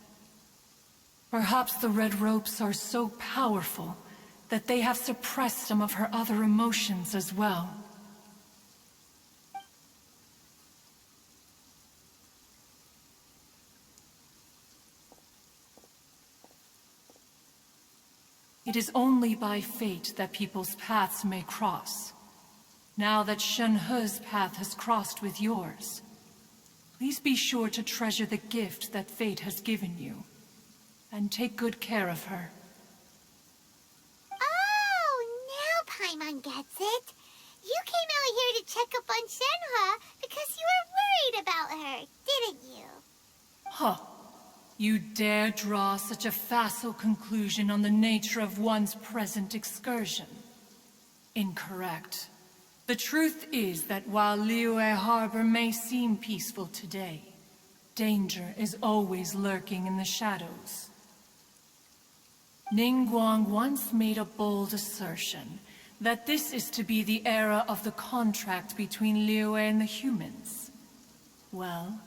Perhaps the red ropes are so powerful that they have suppressed some of her other emotions as well. It is only by fate that people's paths may cross. Now that Shenhe's path has crossed with yours, please be sure to treasure the gift that fate has given you, and take good care of her.
Oh, now Paimon gets it. You came out here to check up on Shenhe because you were worried about her, didn't you?
Huh. You dare draw such a facile conclusion on the nature of one's present excursion? Incorrect. The truth is that while Liyue Harbor may seem peaceful today, danger is always lurking in the shadows. Ningguang once made a bold assertion that this is to be the era of the contract between Liyue and the humans. Well,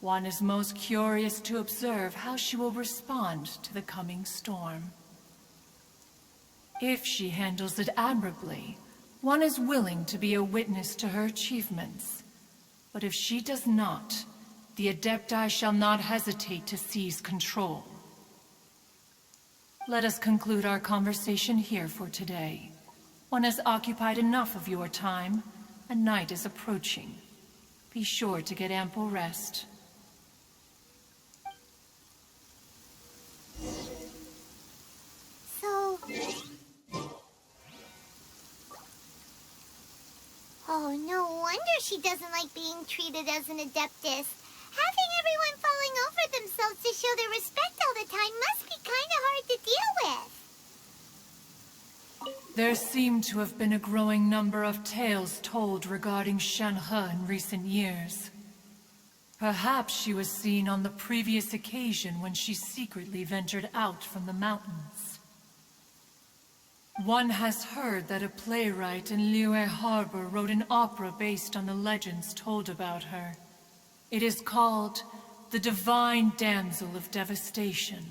one is most curious to observe how she will respond to the coming storm. If she handles it admirably, one is willing to be a witness to her achievements. But if she does not, the Adepti shall not hesitate to seize control. Let us conclude our conversation here for today. One has occupied enough of your time, and night is approaching. Be sure to get ample rest.
So... Oh, no wonder she doesn't like being treated as an Adeptus. Having everyone falling over themselves to show their respect all the time must be kind of hard to deal with.
There seem to have been a growing number of tales told regarding Shenhe in recent years. Perhaps she was seen on the previous occasion when she secretly ventured out from the mountains. One has heard that a playwright in Liyue Harbor wrote an opera based on the legends told about her. It is called The Divine Damsel of Devastation.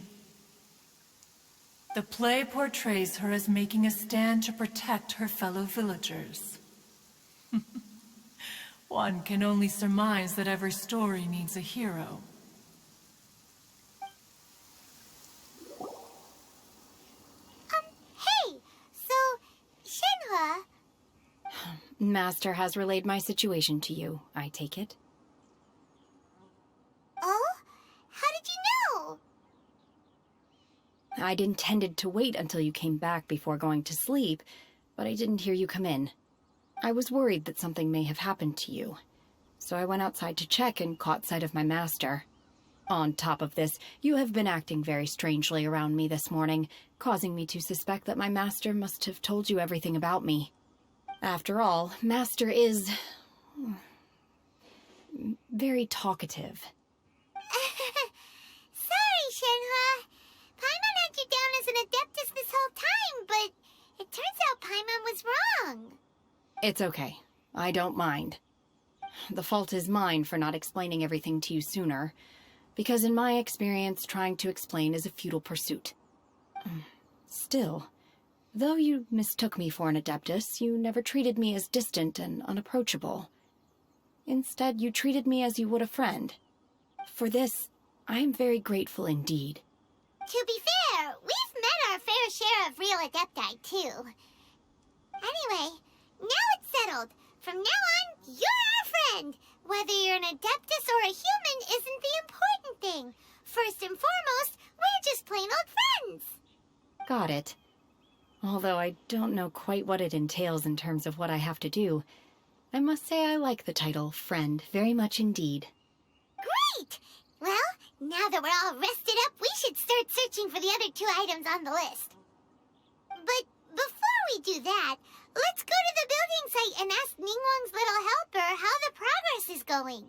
The play portrays her as making a stand to protect her fellow villagers. One can only surmise that every story needs a hero.
Hey! So, Shenhe...
Master has relayed my situation to you, I take it.
Oh? How did you know?
I'd intended to wait until you came back before going to sleep, but I didn't hear you come in. I was worried that something may have happened to you, so I went outside to check and caught sight of my master. On top of this, you have been acting very strangely around me this morning, causing me to suspect that my master must have told you everything about me. After all, Master is... very talkative.
Sorry, Shenhe. Paimon had you down as an Adeptus this whole time, but it turns out Paimon was wrong.
It's okay. I don't mind. The fault is mine for not explaining everything to you sooner, because in my experience, trying to explain is a futile pursuit. Still, though you mistook me for an Adeptus, you never treated me as distant and unapproachable. Instead, you treated me as you would a friend. For this, I am very grateful indeed.
To be fair, we've met our fair share of real Adepti, too. Anyway, now it's settled. From now on, you're our friend. Whether you're an Adeptus or a human isn't the important thing. First and foremost, we're just plain old friends.
Got it. Although I don't know quite what it entails in terms of what I have to do, I must say I like the title Friend very much indeed.
Great! Well, now that we're all rested up, we should start searching for the other 2 items on the list. But before we do that, let's go to the building site and ask Ningguang's little helper how the progress is going.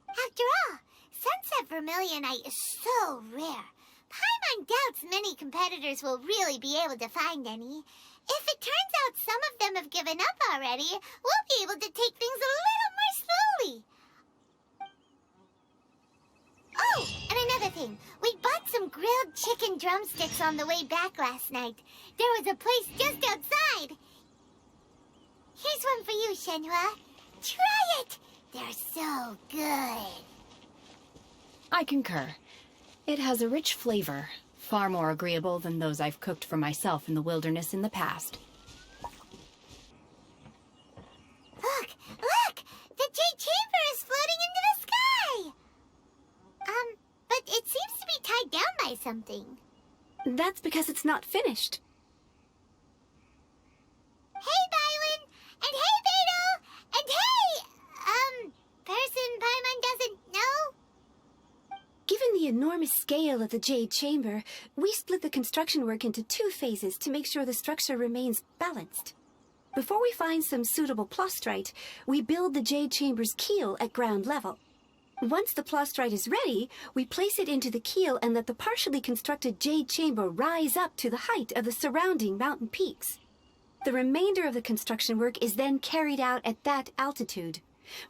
After all, Sunset Vermilionite is so rare. Paimon doubts many competitors will really be able to find any. If it turns out some of them have given up already, we'll be able to take things a little more slowly. Oh, and another thing. We bought some grilled chicken drumsticks on the way back last night. There was a place just outside. Here's one for you, Shenhua. Try it! They're so good.
I concur. It has a rich flavor, far more agreeable than those I've cooked for myself in the wilderness in the past.
Look! Look! The Jade Chamber is floating into the sky! But it seems to be tied down by something.
That's because it's not finished.
Hey, Bylin! And hey, Beidou! And hey! Person Paimon doesn't know?
Given the enormous scale of the Jade Chamber, we split the construction work into 2 phases to make sure the structure remains balanced. Before we find some suitable plastrite, we build the Jade Chamber's keel at ground level. Once the plastrite is ready, we place it into the keel and let the partially constructed Jade Chamber rise up to the height of the surrounding mountain peaks. The remainder of the construction work is then carried out at that altitude.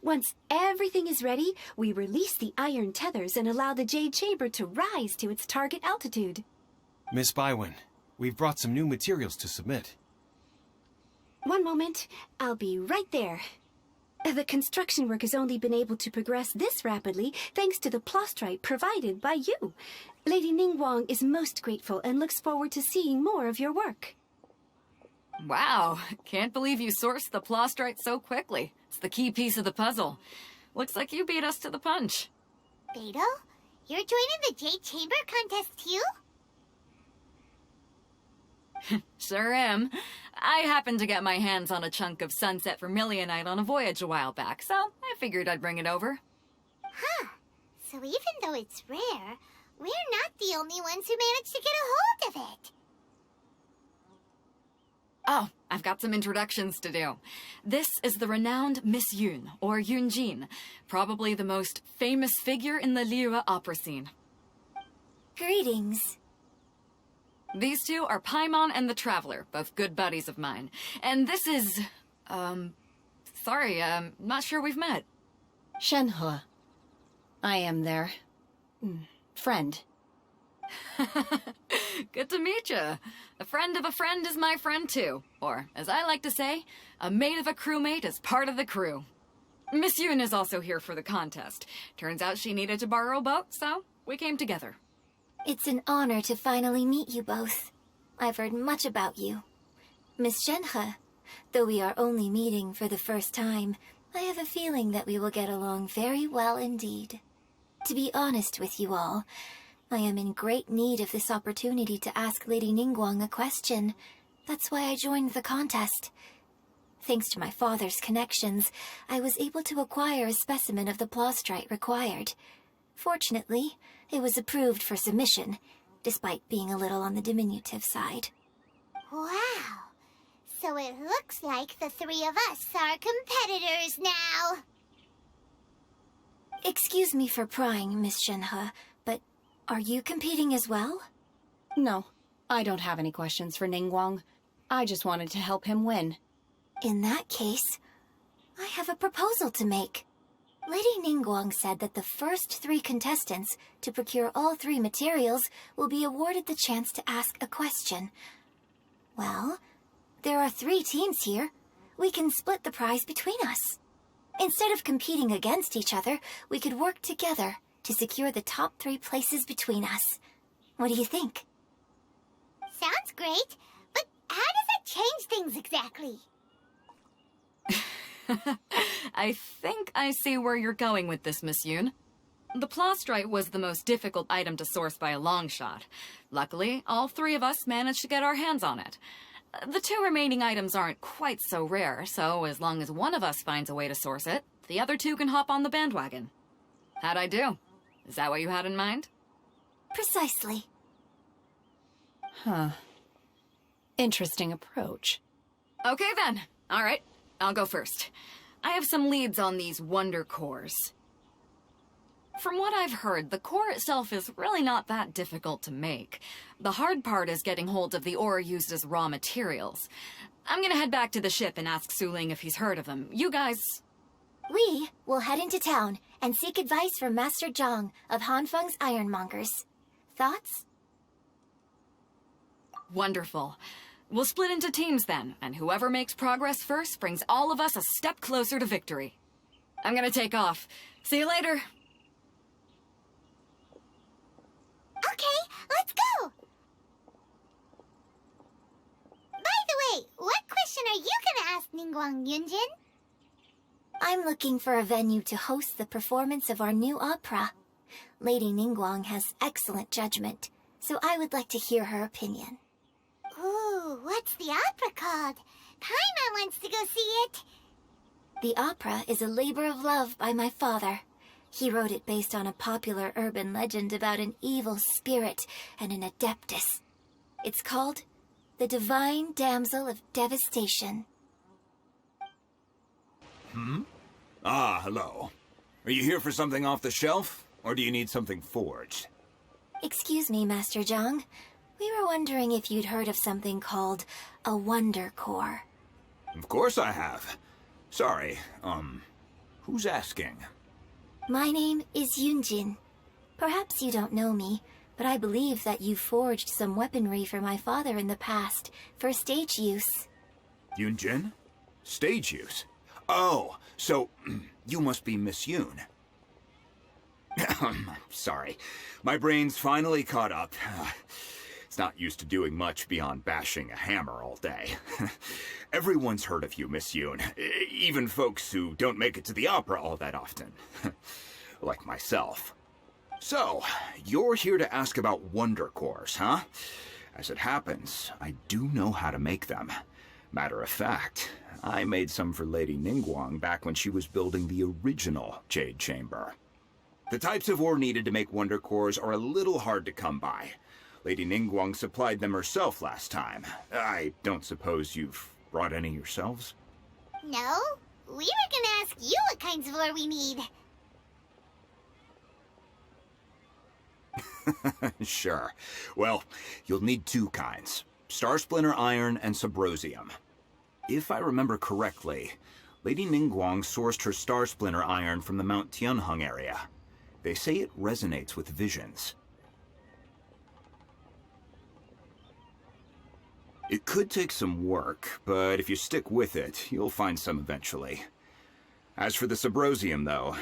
Once everything is ready, we release the iron tethers and allow the Jade Chamber to rise to its target altitude.
Miss Bywin, we've brought some new materials to submit.
One moment, I'll be right there. The construction work has only been able to progress this rapidly thanks to the plastrite provided by you. Lady Ningguang is most grateful and looks forward to seeing more of your work.
Wow, can't believe you sourced the plastrite so quickly. It's the key piece of the puzzle. Looks like you beat us to the punch.
Beidou, you're joining the Jade Chamber contest too?
Sure am. I happened to get my hands on a chunk of sunset vermilionite on a voyage a while back, so I figured I'd bring it over.
Huh. So even though it's rare, we're not the only ones who managed to get a hold of it.
Oh, I've got some introductions to do. This is the renowned Miss Yun, or Yunjin, probably the most famous figure in the Liyue opera scene.
Greetings.
These 2 are Paimon and the Traveler, both good buddies of mine. And this is... sorry, not sure we've met.
Shenhua. I am their... friend.
Good to meet you. A friend of a friend is my friend too. Or, as I like to say, a mate of a crewmate is part of the crew. Miss Yun is also here for the contest. Turns out she needed to borrow a boat, so we came together.
It's an honor to finally meet you both. I've heard much about you. Miss Shenhe, though we are only meeting for the first time, I have a feeling that we will get along very well indeed. To be honest with you all, I am in great need of this opportunity to ask Lady Ningguang a question. That's why I joined the contest. Thanks to my father's connections, I was able to acquire a specimen of the plastrite required. Fortunately, it was approved for submission, despite being a little on the diminutive side. Wow! So it looks like the 3 of us are competitors now! Excuse me for prying, Miss Shenhe, but are you competing as well?
No, I don't have any questions for Ningguang. I just wanted to help him win.
In that case, I have a proposal to make. Lady Ningguang said that the first 3 contestants to procure all 3 materials will be awarded the chance to ask a question. Well, there are 3 teams here. We can split the prize between us. Instead of competing against each other, we could work together to secure the top 3 places between us. What do you think? Sounds great, but how does it change things exactly?
I think I see where you're going with this, Miss Yun. The plastrite was the most difficult item to source by a long shot. Luckily, all 3 of us managed to get our hands on it. The 2 remaining items aren't quite so rare, so as long as one of us finds a way to source it, the other 2 can hop on the bandwagon. How'd I do? Is that what you had in mind?
Precisely.
Huh. Interesting approach.
Okay then. All right, I'll go first. I have some leads on these wonder cores. From what I've heard, the core itself is really not that difficult to make. The hard part is getting hold of the ore used as raw materials. I'm gonna head back to the ship and ask Su-Ling if he's heard of them. You guys...
We will head into town and seek advice from Master Zhang of Hanfeng's Ironmongers. Thoughts?
Wonderful. We'll split into teams then, and whoever makes progress first brings all of us a step closer to victory. I'm gonna take off. See you later.
Okay, let's go! By the way, what question are you gonna ask Ningguang, Yunjin? I'm looking for a venue to host the performance of our new opera. Lady Ningguang has excellent judgment, so I would like to hear her opinion. Ooh, what's the opera called? Paimon wants to go see it. The opera is a labor of love by my father. He wrote it based on a popular urban legend about an evil spirit and an adeptus. It's called The Divine Damsel of Devastation.
Ah, hello. Are you here for something off the shelf, or do you need something forged?
Excuse me, Master Zhang. We were wondering if you'd heard of something called a Wonder Core.
Of course I have. Sorry, who's asking?
My name is Yunjin. Perhaps you don't know me, but I believe that you forged some weaponry for my father in the past, for stage use.
Yunjin? Stage use? Oh, so you must be Miss Yoon. Sorry, my brain's finally caught up. It's not used to doing much beyond bashing a hammer all day. Everyone's heard of you, Miss Yoon. Even folks who don't make it to the opera all that often. Like myself. So, you're here to ask about wonder cores, huh? As it happens, I do know how to make them. Matter of fact, I made some for Lady Ningguang back when she was building the original Jade Chamber. The types of ore needed to make wonder cores are a little hard to come by. Lady Ningguang supplied them herself last time. I don't suppose you've brought any yourselves?
No, we were gonna ask you what kinds of ore we need.
Sure. Well, you'll need 2 kinds. Star Splinter Iron and Subrosium. If I remember correctly, Lady Ningguang sourced her Star Splinter Iron from the Mount Tianheng area. They say it resonates with visions. It could take some work, but if you stick with it, you'll find some eventually. As for the Subrosium, though,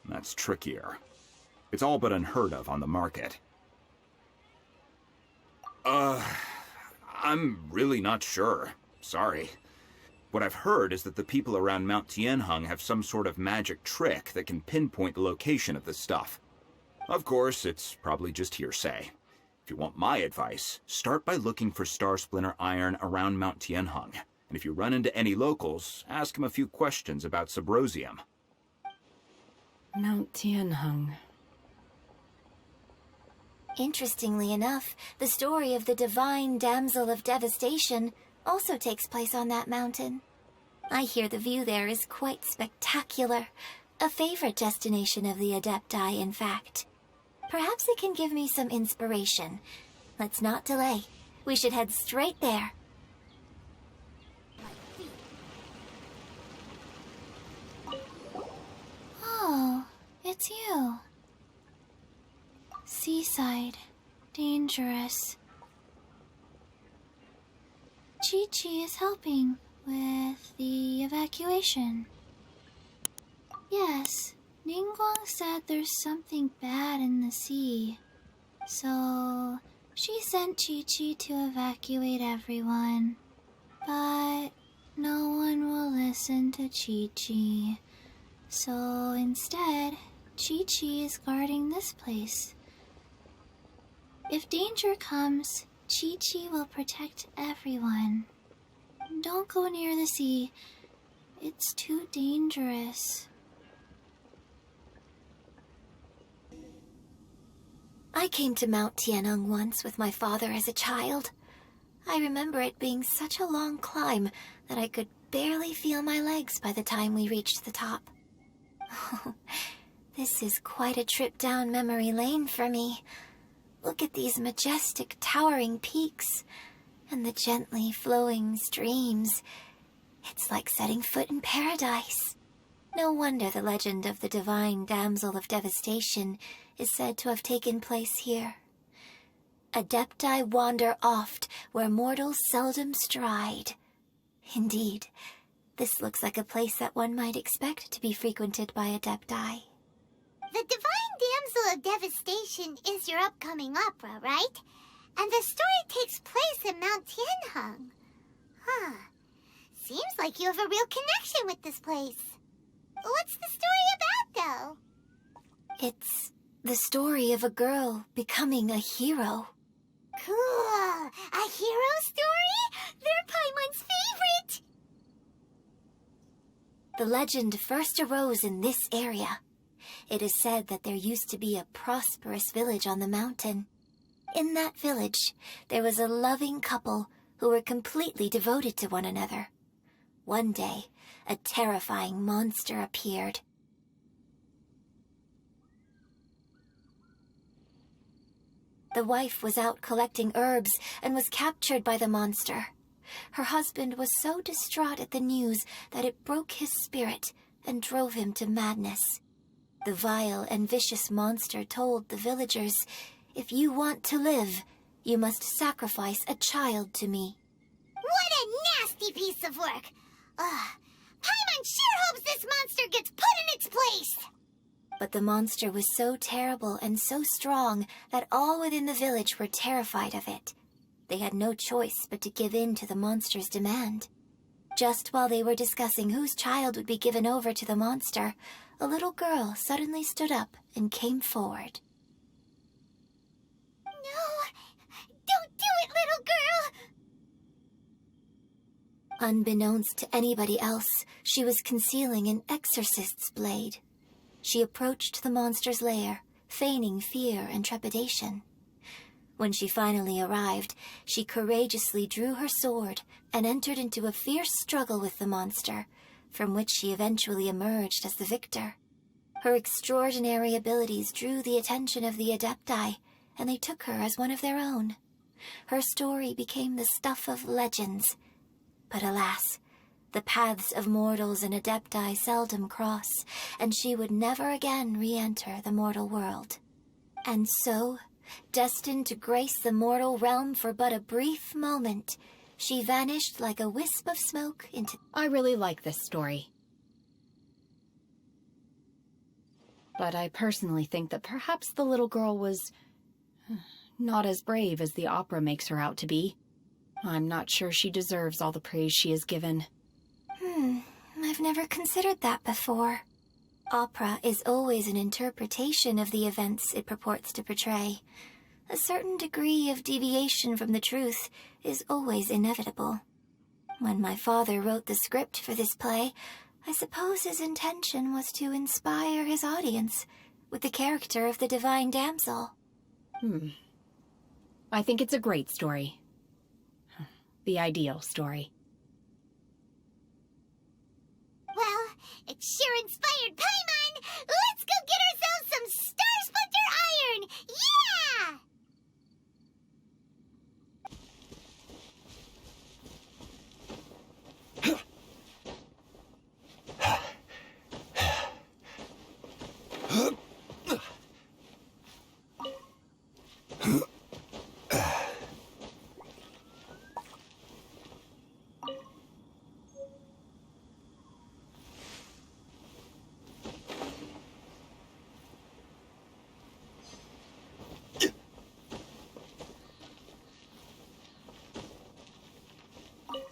that's trickier. It's all but unheard of on the market. I'm really not sure. Sorry. What I've heard is that the people around Mount Tianheng have some sort of magic trick that can pinpoint the location of the stuff. Of course, it's probably just hearsay. If you want my advice, start by looking for Star Splinter Iron around Mount Tianheng. And if you run into any locals, ask them a few questions about Subrosium.
Mount Tianheng.
Interestingly enough, the story of the Divine Damsel of Devastation also takes place on that mountain. I hear the view there is quite spectacular. A favorite destination of the Adepti, in fact. Perhaps it can give me some inspiration. Let's not delay. We should head straight there. Oh, it's you. Seaside. Dangerous. Chi-Chi is helping with the evacuation. Yes, Ningguang said there's something bad in the sea. So, she sent Chi-Chi to evacuate everyone. But no one will listen to Chi-Chi. So instead, Chi-Chi is guarding this place. If danger comes, Chi-Chi will protect everyone. Don't go near the sea. It's too dangerous.
I came to Mount Tianeng once with my father as a child. I remember it being such a long climb that I could barely feel my legs by the time we reached the top. This is quite a trip down memory lane for me. Look at these majestic, towering peaks and the gently flowing streams. It's like setting foot in paradise. No wonder the legend of the divine damsel of devastation is said to have taken place here. Adepti wander oft where mortals seldom stride. Indeed, this looks like a place that one might expect to be frequented by Adepti.
The Divine Damsel of Devastation is your upcoming opera, right? And the story takes place in Mount Tianheng. Huh. Seems like you have a real connection with this place. What's the story about, though?
It's the story of a girl becoming a hero.
Cool. A hero story? They're Paimon's favorite.
The legend first arose in this area. It is said that there used to be a prosperous village on the mountain. In that village, there was a loving couple who were completely devoted to one another. One day, a terrifying monster appeared. The wife was out collecting herbs and was captured by the monster. Her husband was so distraught at the news that it broke his spirit and drove him to madness. The vile and vicious monster told the villagers, "If you want to live, you must sacrifice a child to me."
What a nasty piece of work! Paimon sure hopes this monster gets put in its place!
But the monster was so terrible and so strong that all within the village were terrified of it. They had no choice but to give in to the monster's demand. Just while they were discussing whose child would be given over to the monster, a little girl suddenly stood up and came forward.
No! Don't do it, little girl!
Unbeknownst to anybody else, she was concealing an exorcist's blade. She approached the monster's lair, feigning fear and trepidation. When she finally arrived, she courageously drew her sword and entered into a fierce struggle with the monster, from which she eventually emerged as the victor. Her extraordinary abilities drew the attention of the Adepti, and they took her as one of their own. Her story became the stuff of legends. But alas, the paths of mortals and Adepti seldom cross, and she would never again re-enter the mortal world. And so, destined to grace the mortal realm for but a brief moment, she vanished like a wisp of smoke into...
I really like this story. But I personally think that perhaps the little girl was not as brave as the opera makes her out to be. I'm not sure she deserves all the praise she is given.
I've never considered that before. Opera is always an interpretation of the events it purports to portray. A certain degree of deviation from the truth is always inevitable. When my father wrote the script for this play, I suppose his intention was to inspire his audience with the character of the divine damsel.
I think it's a great story. The ideal story.
Well, it sure inspired Paimon! Let's go get ourselves some Star Splinter Iron! Yeah!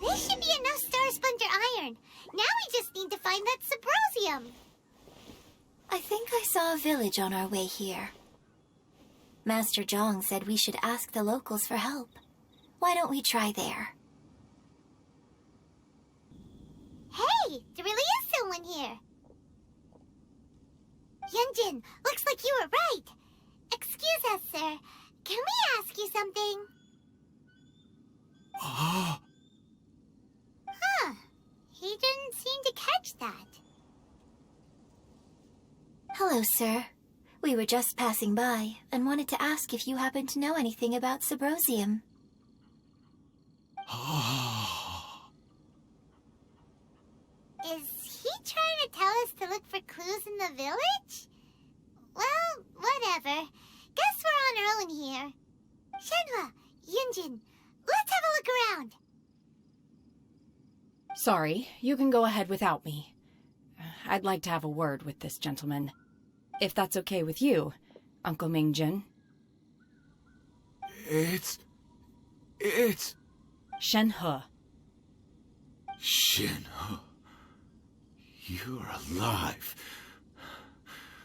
This should be enough Star Splinter Iron. Now we just need to find that Subrosium.
I think I saw a village on our way here. Master Zhang said we should ask the locals for help. Why don't we try there?
Hey, there really is someone here. Yunjin, looks like you were right. Excuse us, sir. Can we ask you something? Huh. He didn't seem to catch that.
Hello, sir. We were just passing by and wanted to ask if you happen to know anything about Subrosium.
Is he trying to tell us to look for clues in the village? Well, whatever. Guess we're on our own here. Shenhua, Yunjin, let's have a look around.
Sorry, you can go ahead without me. I'd like to have a word with this gentleman. If that's okay with you, Uncle Mingjin.
It's...
Shenhe.
Shenhe. You're alive.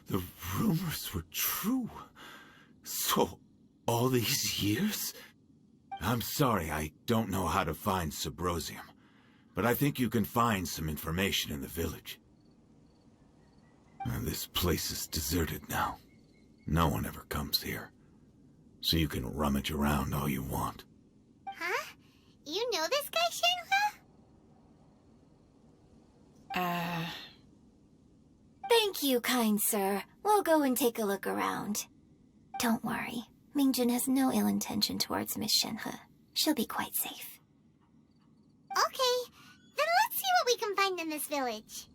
The rumors were true. So, all these years? I'm sorry, I don't know how to find Subrosium, but I think you can find some information in the village. This place is deserted now. No one ever comes here. So you can rummage around all you want.
Huh? You know this guy, Shenhua?
Thank you, kind sir. We'll go and take a look around. Don't worry. Mingjin has no ill intention towards Miss Shenhe. She'll be quite safe.
Okay, then let's see what we can find in this village.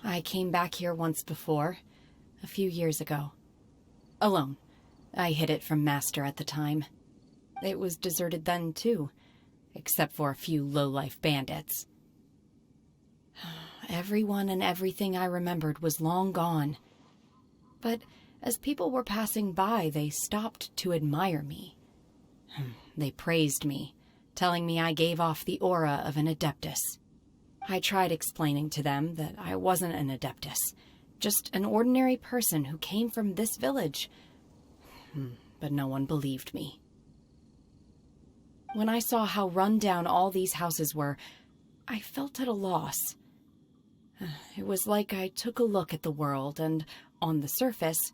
I came back here once before, a few years ago. Alone. I hid it from Master at the time. It was deserted then, too, except for a few low-life bandits. Everyone and everything I remembered was long gone. But as people were passing by, they stopped to admire me. They praised me, telling me I gave off the aura of an Adeptus. I tried explaining to them that I wasn't an Adeptus, just an ordinary person who came from this village. But no one believed me. When I saw how run down all these houses were, I felt at a loss. It was like I took a look at the world, and on the surface,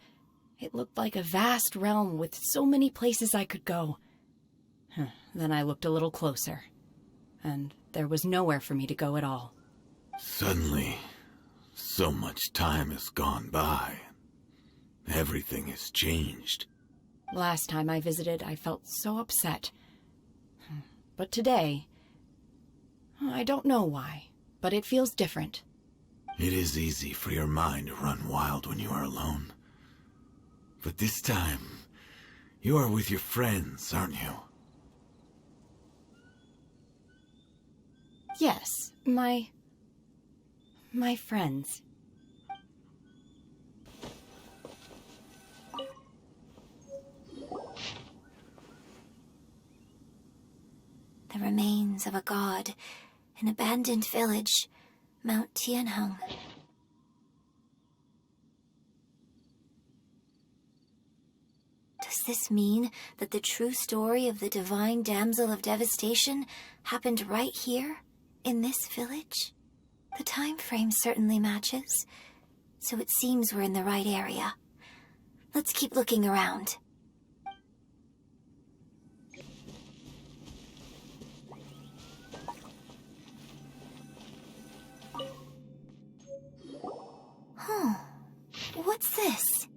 it looked like a vast realm with so many places I could go. Then I looked a little closer, and there was nowhere for me to go at all.
Suddenly, so much time has gone by. Everything has changed.
Last time I visited, I felt so upset. But today, I don't know why, but it feels different.
It is easy for your mind to run wild when you are alone. But this time, you are with your friends, aren't you?
Yes, my friends.
The remains of a god, an abandoned village, Mount Tianheng. Does this mean that the true story of the divine damsel of devastation happened right here, in this village? The time frame certainly matches, so it seems we're in the right area. Let's keep looking around. What's this?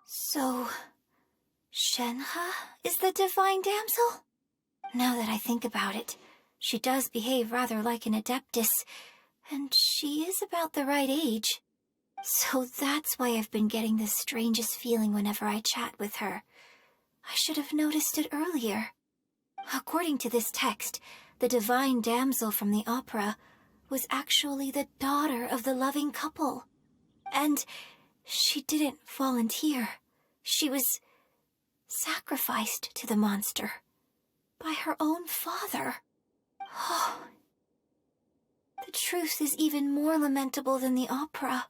So, Shenhe is the divine damsel? Now that I think about it, she does behave rather like an Adeptus, and she is about the right age. So that's why I've been getting the strangest feeling whenever I chat with her. I should have noticed it earlier. According to this text, the divine damsel from the opera was actually the daughter of the loving couple. And She didn't volunteer. She was sacrificed to the monster by her own father. Oh. The truth is even more lamentable than the opera.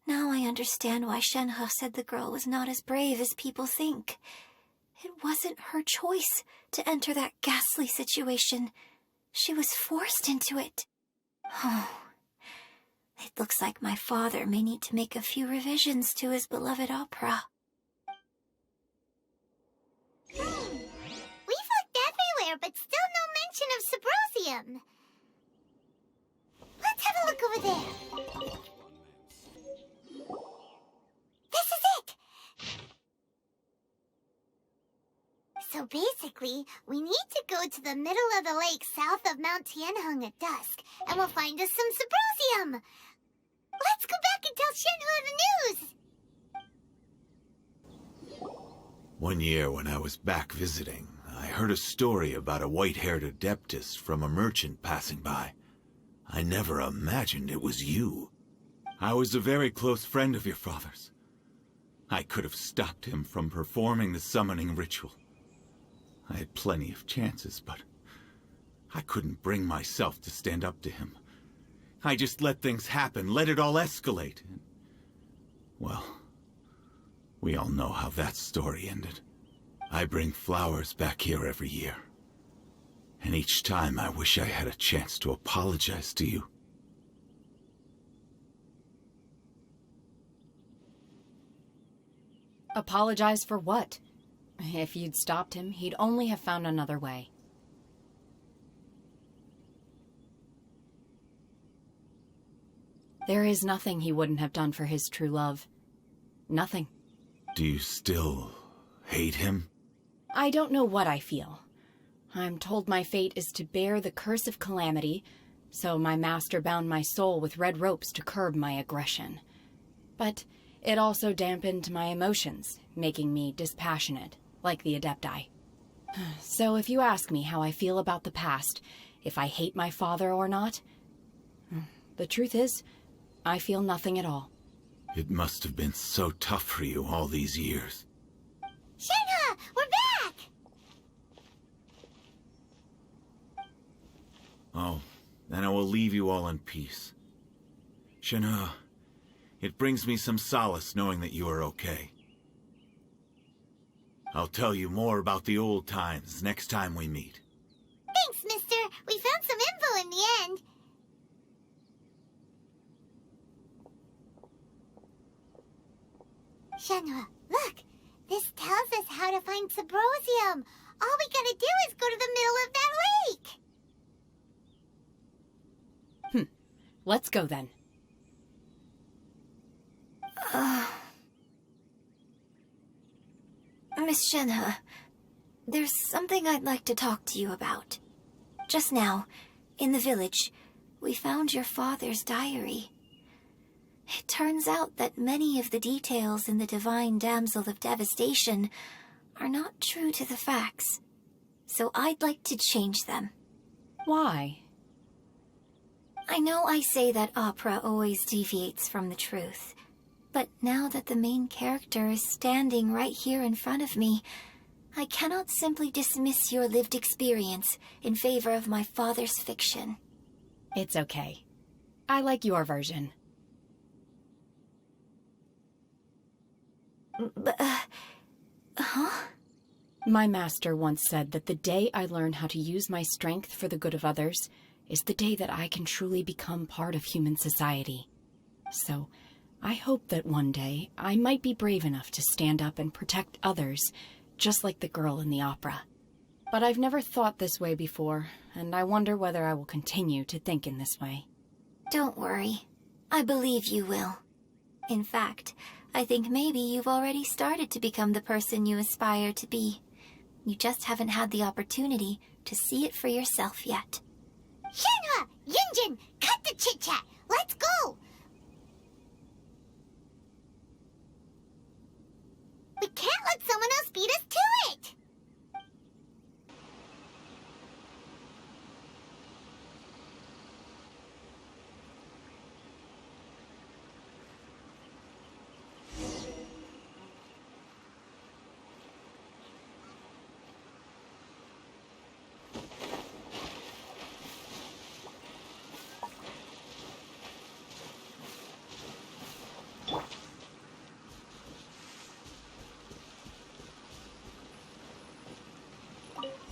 Now I understand why Shenhe said the girl was not as brave as people think. It wasn't her choice to enter that ghastly situation. She was forced into it. Oh. It looks like my father may need to make a few revisions to his beloved opera.
We've looked everywhere, but still no mention of Symposium. Let's have a look over there. This is it! So basically, we need to go to the middle of the lake south of Mount Tianheng at dusk, and we'll find us some Symposium! Let's go back and tell Shenhe the news!
One year when I was back visiting, I heard a story about a white-haired adeptus from a merchant passing by. I never imagined it was you. I was a very close friend of your father's. I could have stopped him from performing the summoning ritual. I had plenty of chances, but I couldn't bring myself to stand up to him. I just let things happen, let it all escalate. Well, we all know how that story ended. I bring flowers back here every year. And each time I wish I had a chance to apologize to you.
Apologize for what? If you'd stopped him, he'd only have found another way. There is nothing he wouldn't have done for his true love. Nothing.
Do you still hate him?
I don't know what I feel. I'm told my fate is to bear the curse of calamity, so my master bound my soul with red ropes to curb my aggression. But it also dampened my emotions, making me dispassionate, like the Adepti. So if you ask me how I feel about the past, if I hate my father or not, the truth is, I feel nothing at all.
It must have been so tough for you all these years.
Shenhe, we're back!
Oh, then I will leave you all in peace. Shenhe, it brings me some solace knowing that you are okay. I'll tell you more about the old times next time we meet.
Thanks, mister. We found some info in the end. Shenhe, look! This tells us how to find Symposium. All we gotta do is go to the middle of that lake.
Let's go then.
Miss Shenhe, there's something I'd like to talk to you about. Just now, in the village, we found your father's diary. It turns out that many of the details in the Divine Damsel of Devastation are not true to the facts, so I'd like to change them.
Why?
I know I say that opera always deviates from the truth, but now that the main character is standing right here in front of me, I cannot simply dismiss your lived experience in favor of my father's fiction.
It's okay. I like your version.
Huh?
My master once said that the day I learn how to use my strength for the good of others is the day that I can truly become part of human society. So, I hope that one day I might be brave enough to stand up and protect others, just like the girl in the opera. But I've never thought this way before, and I wonder whether I will continue to think in this way.
Don't worry. I believe you will. In fact, I think maybe you've already started to become the person you aspire to be. You just haven't had the opportunity to see it for yourself yet.
Shenhe! Yunjin! Cut the chit-chat! Let's go! We can't let someone else beat us to it!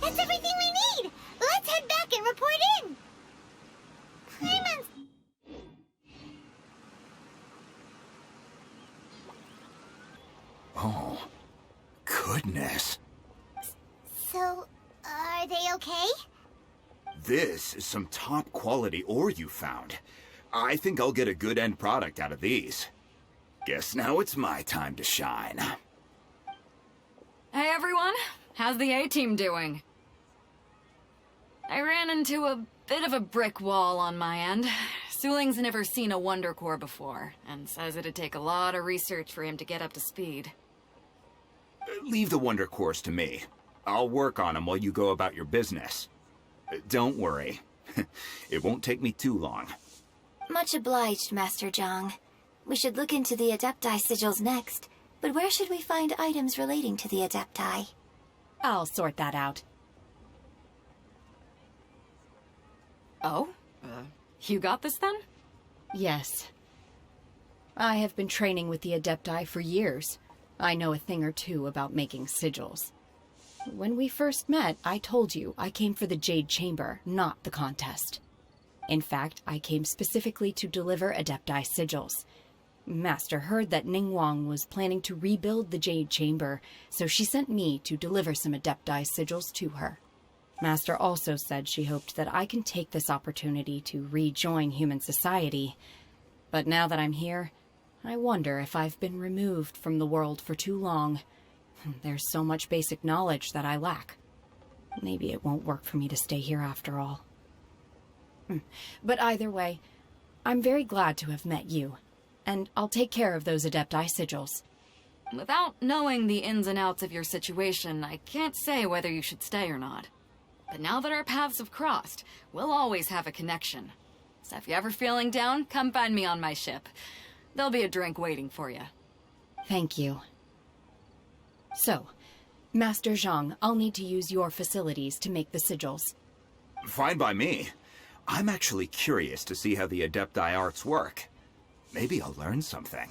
That's everything we need! Let's head back and report in! Paimon's...
Oh, goodness.
So, are they okay?
This is some top quality ore you found. I think I'll get a good end product out of these. Guess now it's my time to shine.
Hey everyone, how's the A-team doing? I ran into a bit of a brick wall on my end. Suling's never seen a Wonder Core before, and says it'd take a lot of research for him to get up to speed.
Leave the Wonder Cores to me. I'll work on them while you go about your business. Don't worry. It won't take me too long.
Much obliged, Master Zhang. We should look into the Adepti sigils next, but where should we find items relating to the Adepti?
I'll sort that out.
Oh? You got this then?
Yes. I have been training with the Adepti for years. I know a thing or two about making sigils. When we first met, I told you I came for the Jade Chamber, not the contest. In fact, I came specifically to deliver Adepti sigils. Master heard that Ningguang was planning to rebuild the Jade Chamber, so she sent me to deliver some Adepti sigils to her. Master also said she hoped that I can take this opportunity to rejoin human society. But now that I'm here, I wonder if I've been removed from the world for too long. There's so much basic knowledge that I lack. Maybe it won't work for me to stay here after all. But either way, I'm very glad to have met you, and I'll take care of those Adepti sigils.
Without knowing the ins and outs of your situation, I can't say whether you should stay or not. But now that our paths have crossed, we'll always have a connection. So if you're ever feeling down, come find me on my ship. There'll be a drink waiting for you.
Thank you. So, Master Zhang, I'll need to use your facilities to make the sigils.
Fine by me. I'm actually curious to see how the Adepti arts work. Maybe I'll learn something.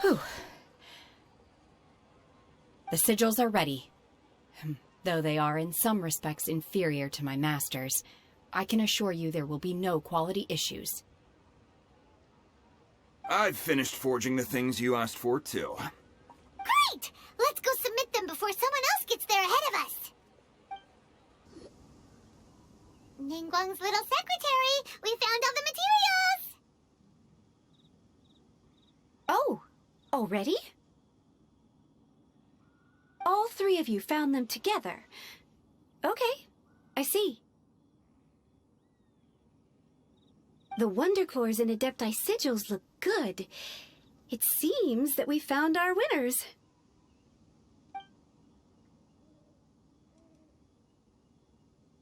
Whew. The sigils are ready. Though they are in some respects inferior to my master's, I can assure you there will be no quality issues.
I've finished forging the things you asked for, too.
Great! Let's go submit them before someone else gets there ahead of us. Ningguang's little secretary, we found all the materials!
Oh, already? All three of you found them together. Okay, I see. The Wonder Cores and Adepti sigils look good. It seems that we found our winners.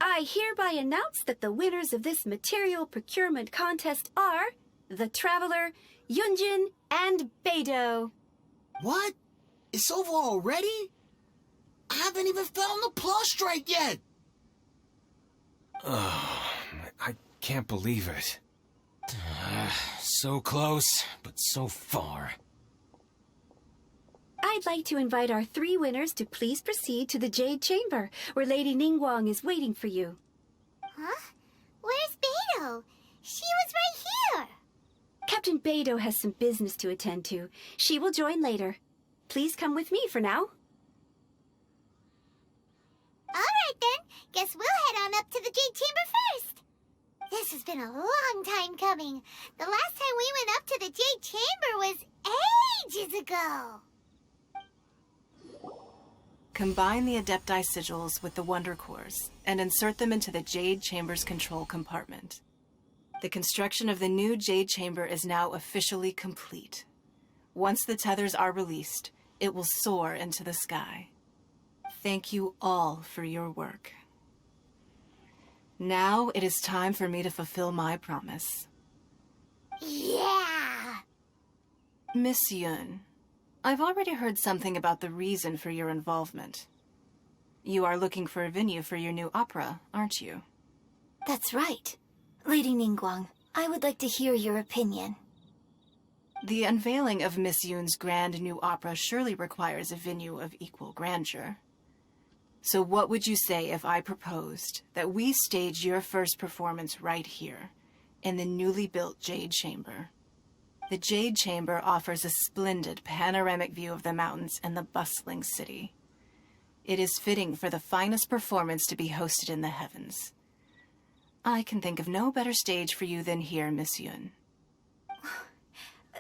I hereby announce that the winners of this material procurement contest are the Traveler, Yunjin, and Beidou.
What? It's over already? I haven't even found the plustrate yet!
I can't believe it. So close, but so far.
I'd like to invite our three winners to please proceed to the Jade Chamber, where Lady Ningguang is waiting for you.
Huh? Where's Beidou? She was right here!
Captain Beidou has some business to attend to. She will join later. Please come with me for now.
Alright then, guess we'll head on up to the Jade Chamber first. This has been a long time coming. The last time we went up to the Jade Chamber was ages ago.
Combine the Adepti sigils with the Wonder Cores and insert them into the Jade Chamber's control compartment. The construction of the new Jade Chamber is now officially complete. Once the tethers are released, it will soar into the sky. Thank you all for your work. Now it is time for me to fulfill my promise.
Yeah!
Miss Yun, I've already heard something about the reason for your involvement. You are looking for a venue for your new opera, aren't you?
That's right. Lady Ningguang, I would like to hear your opinion.
The unveiling of Miss Yoon's grand new opera surely requires a venue of equal grandeur. So what would you say if I proposed that we stage your first performance right here, in the newly built Jade Chamber? The Jade Chamber offers a splendid panoramic view of the mountains and the bustling city. It is fitting for the finest performance to be hosted in the heavens. I can think of no better stage for you than here, Miss Yoon.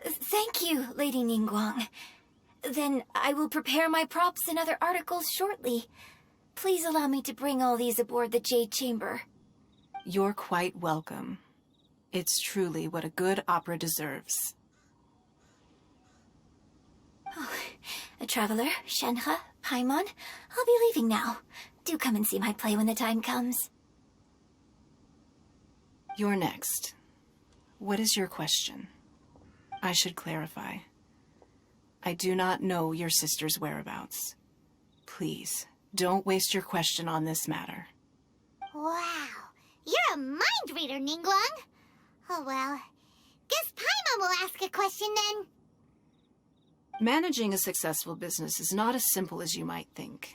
Thank you, Lady Ningguang. Then I will prepare my props and other articles shortly. Please allow me to bring all these aboard the Jade Chamber.
You're quite welcome. It's truly what a good opera deserves.
Oh, a traveler, Shenhe, Paimon, I'll be leaving now. Do come and see my play when the time comes.
You're next. What is your question? I should clarify. I do not know your sister's whereabouts. Please, don't waste your question on this matter.
Wow, you're a mind reader, Ningguang. Oh well, guess Paimon will ask a question then.
Managing a successful business is not as simple as you might think.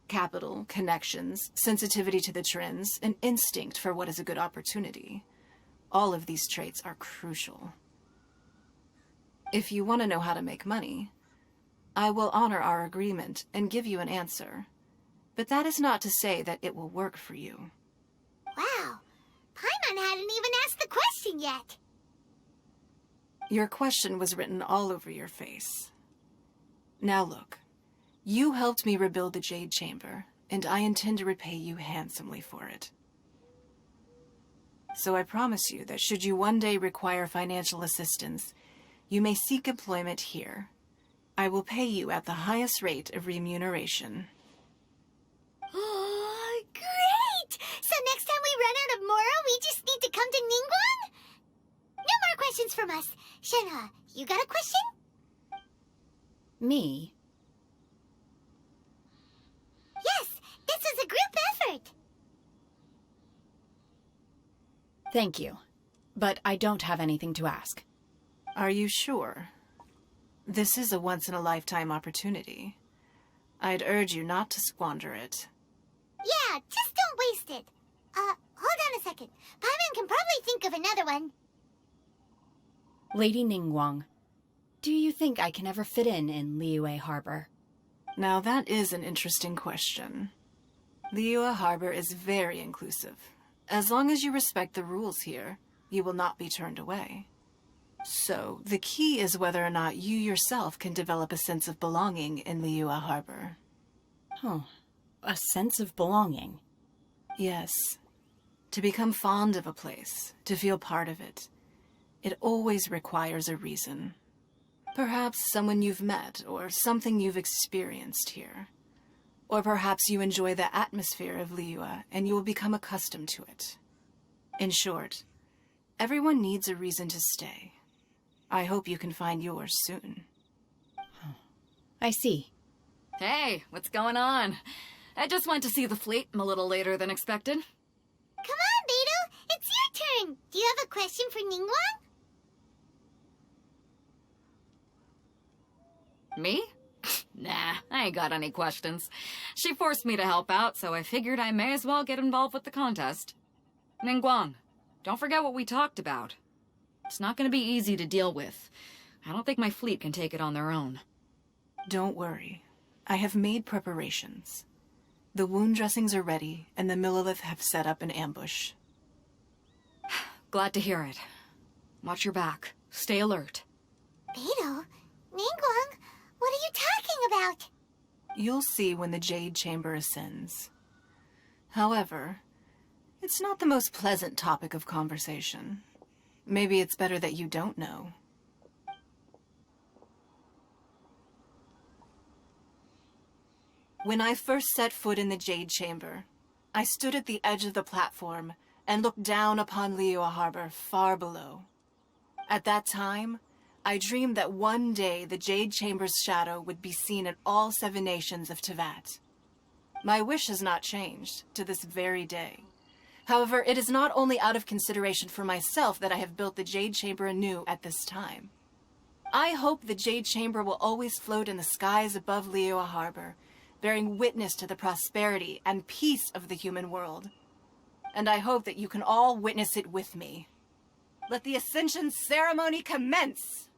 Capital, connections, sensitivity to the trends, and instinct for what is a good opportunity. All of these traits are crucial. If you want to know how to make money, I will honor our agreement and give you an answer. But that is not to say that it will work for you.
Wow, Paimon hadn't even asked the question yet.
Your question was written all over your face. Now look, you helped me rebuild the Jade Chamber, and I intend to repay you handsomely for it. So I promise you that should you one day require financial assistance, you may seek employment here. I will pay you at the highest rate of remuneration.
Oh, great! So next time we run out of Moro, we just need to come to Ningguang? No more questions from us. Shenhe, you got a question?
Me?
Yes, this is a group effort.
Thank you. But I don't have anything to ask.
Are you sure? This is a once-in-a-lifetime opportunity. I'd urge you not to squander it.
Yeah, just don't waste it. Hold on a second. Paimon can probably think of another one.
Lady Ningguang, do you think I can ever fit in Liyue Harbor?
Now that is an interesting question. Liyue Harbor is very inclusive. As long as you respect the rules here, you will not be turned away. So, the key is whether or not you yourself can develop a sense of belonging in Liyue Harbor.
Oh, a sense of belonging?
Yes. To become fond of a place, to feel part of it, it always requires a reason. Perhaps someone you've met, or something you've experienced here. Or perhaps you enjoy the atmosphere of Liyue, and you will become accustomed to it. In short, everyone needs a reason to stay. I hope you can find yours soon.
I see.
Hey, what's going on? I just went to see the fleet a little later than expected.
Come on, Baizhu, it's your turn. Do you have a question for Ningguang?
Me? Nah, I ain't got any questions. She forced me to help out, so I figured I may as well get involved with the contest. Ningguang, don't forget what we talked about. It's not going to be easy to deal with. I don't think my fleet can take it on their own.
Don't worry. I have made preparations. The wound dressings are ready, and the Millilith have set up an ambush.
Glad to hear it. Watch your back. Stay alert.
Baizhu? Ningguang? What are you talking about?
You'll see when the Jade Chamber ascends. However, it's not the most pleasant topic of conversation. Maybe it's better that you don't know. When I first set foot in the Jade Chamber, I stood at the edge of the platform and looked down upon Liyue Harbor far below. At that time, I dreamed that one day the Jade Chamber's shadow would be seen in all 7 nations of Teyvat. My wish has not changed to this very day. However, it is not only out of consideration for myself that I have built the Jade Chamber anew at this time. I hope the Jade Chamber will always float in the skies above Liyue Harbor, bearing witness to the prosperity and peace of the human world. And I hope that you can all witness it with me. Let the Ascension ceremony commence!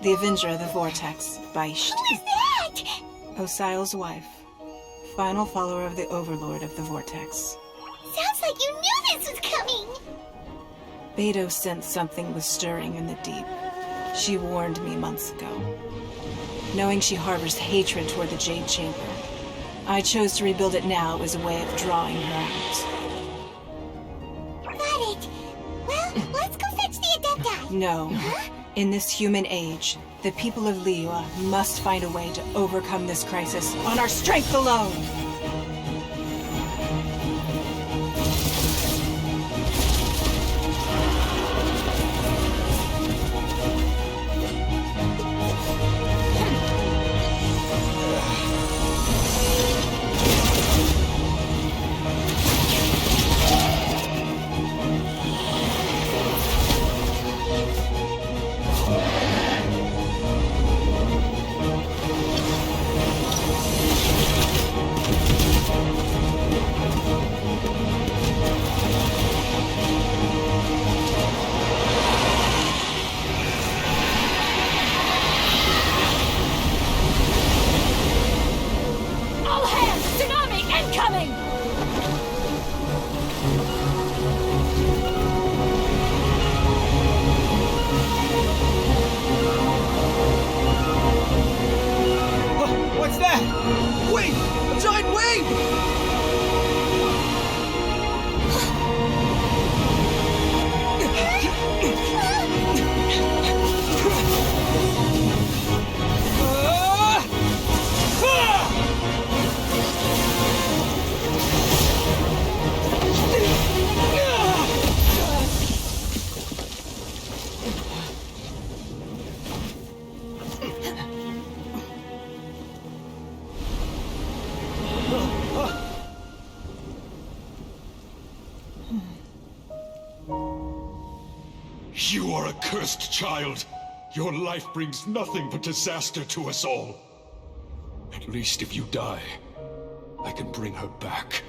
The Avenger of the Vortex, Baizhu.
Who is that?
Osial's wife. Final follower of the Overlord of the Vortex.
Sounds like you knew this was coming!
Beidou sensed something was stirring in the deep. She warned me months ago. Knowing she harbors hatred toward the Jade Chamber, I chose to rebuild it now as a way of drawing her out.
Got it. Well, let's go fetch the Adepti.
No.
Huh?
In this human age, the people of Liyue must find a way to overcome this crisis on our strength alone!
You are a cursed child. Your life brings nothing but disaster to us all. At least if you die, I can bring her back.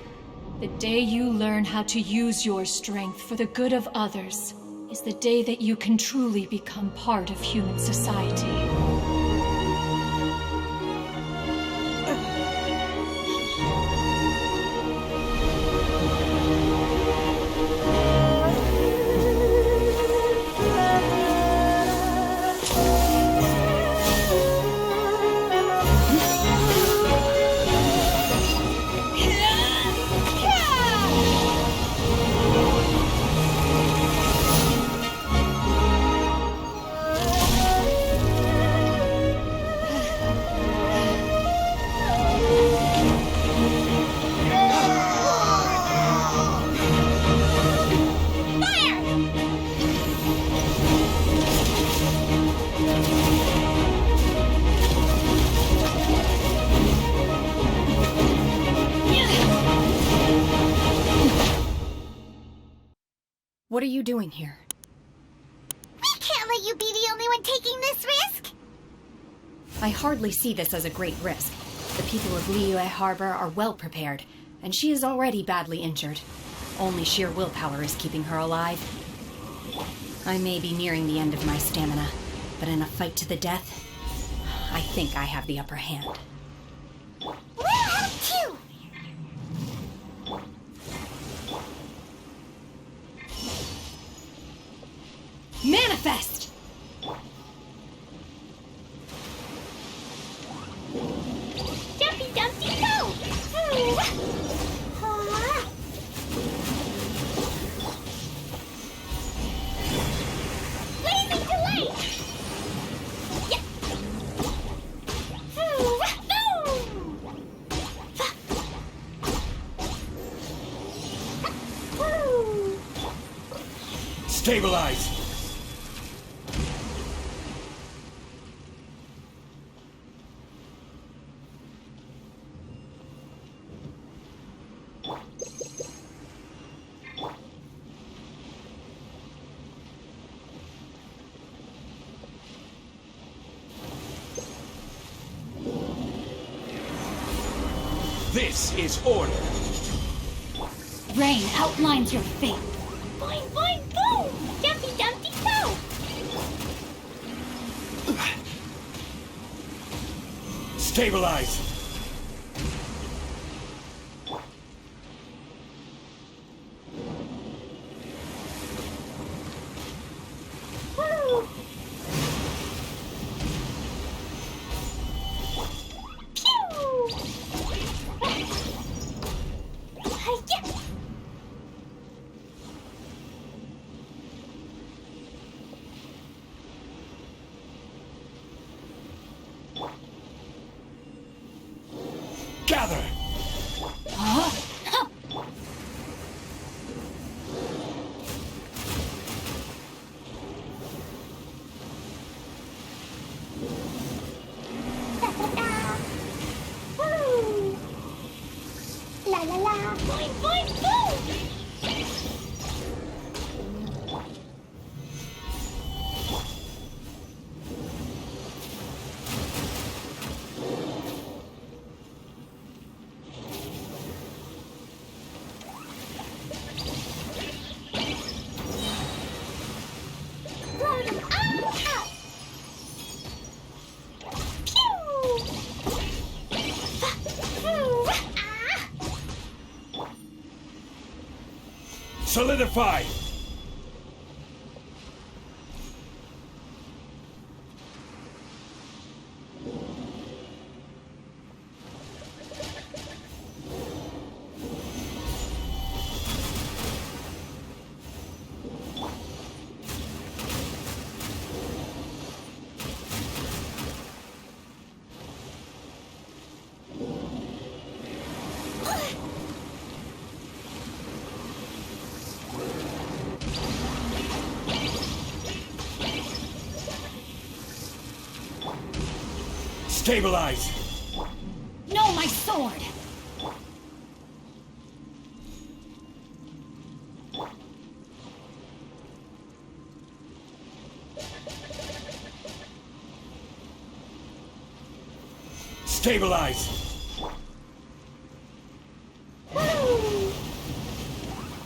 The day you learn how to use your strength for the good of others is the day that you can truly become part of human society.
What are you doing here?
We can't let you be the only one taking this risk!
I hardly see this as a great risk. The people of Liyue Harbor are well prepared, and she is already badly injured. Only sheer willpower is keeping her alive. I may be nearing the end of my stamina, but in a fight to the death, I think I have the upper hand.
We'll have two!
Manifest!
Jumpy Dumpty Go! Blazing delay! Yeah.
Stabilize! This is order.
Rain outlines your fate.
Boing, boing, boom! Jumpy Dumpty Go!
Stabilize!
Woo! Pew! Hi-ya!
Gather!
Huh? Huh.
Da-da-da! Woo! La-la-la! Boing, boing, boom! Blow them all out! Pew! Ah!
Solidify! Stabilize!
No, my sword!
Stabilize!
Woo!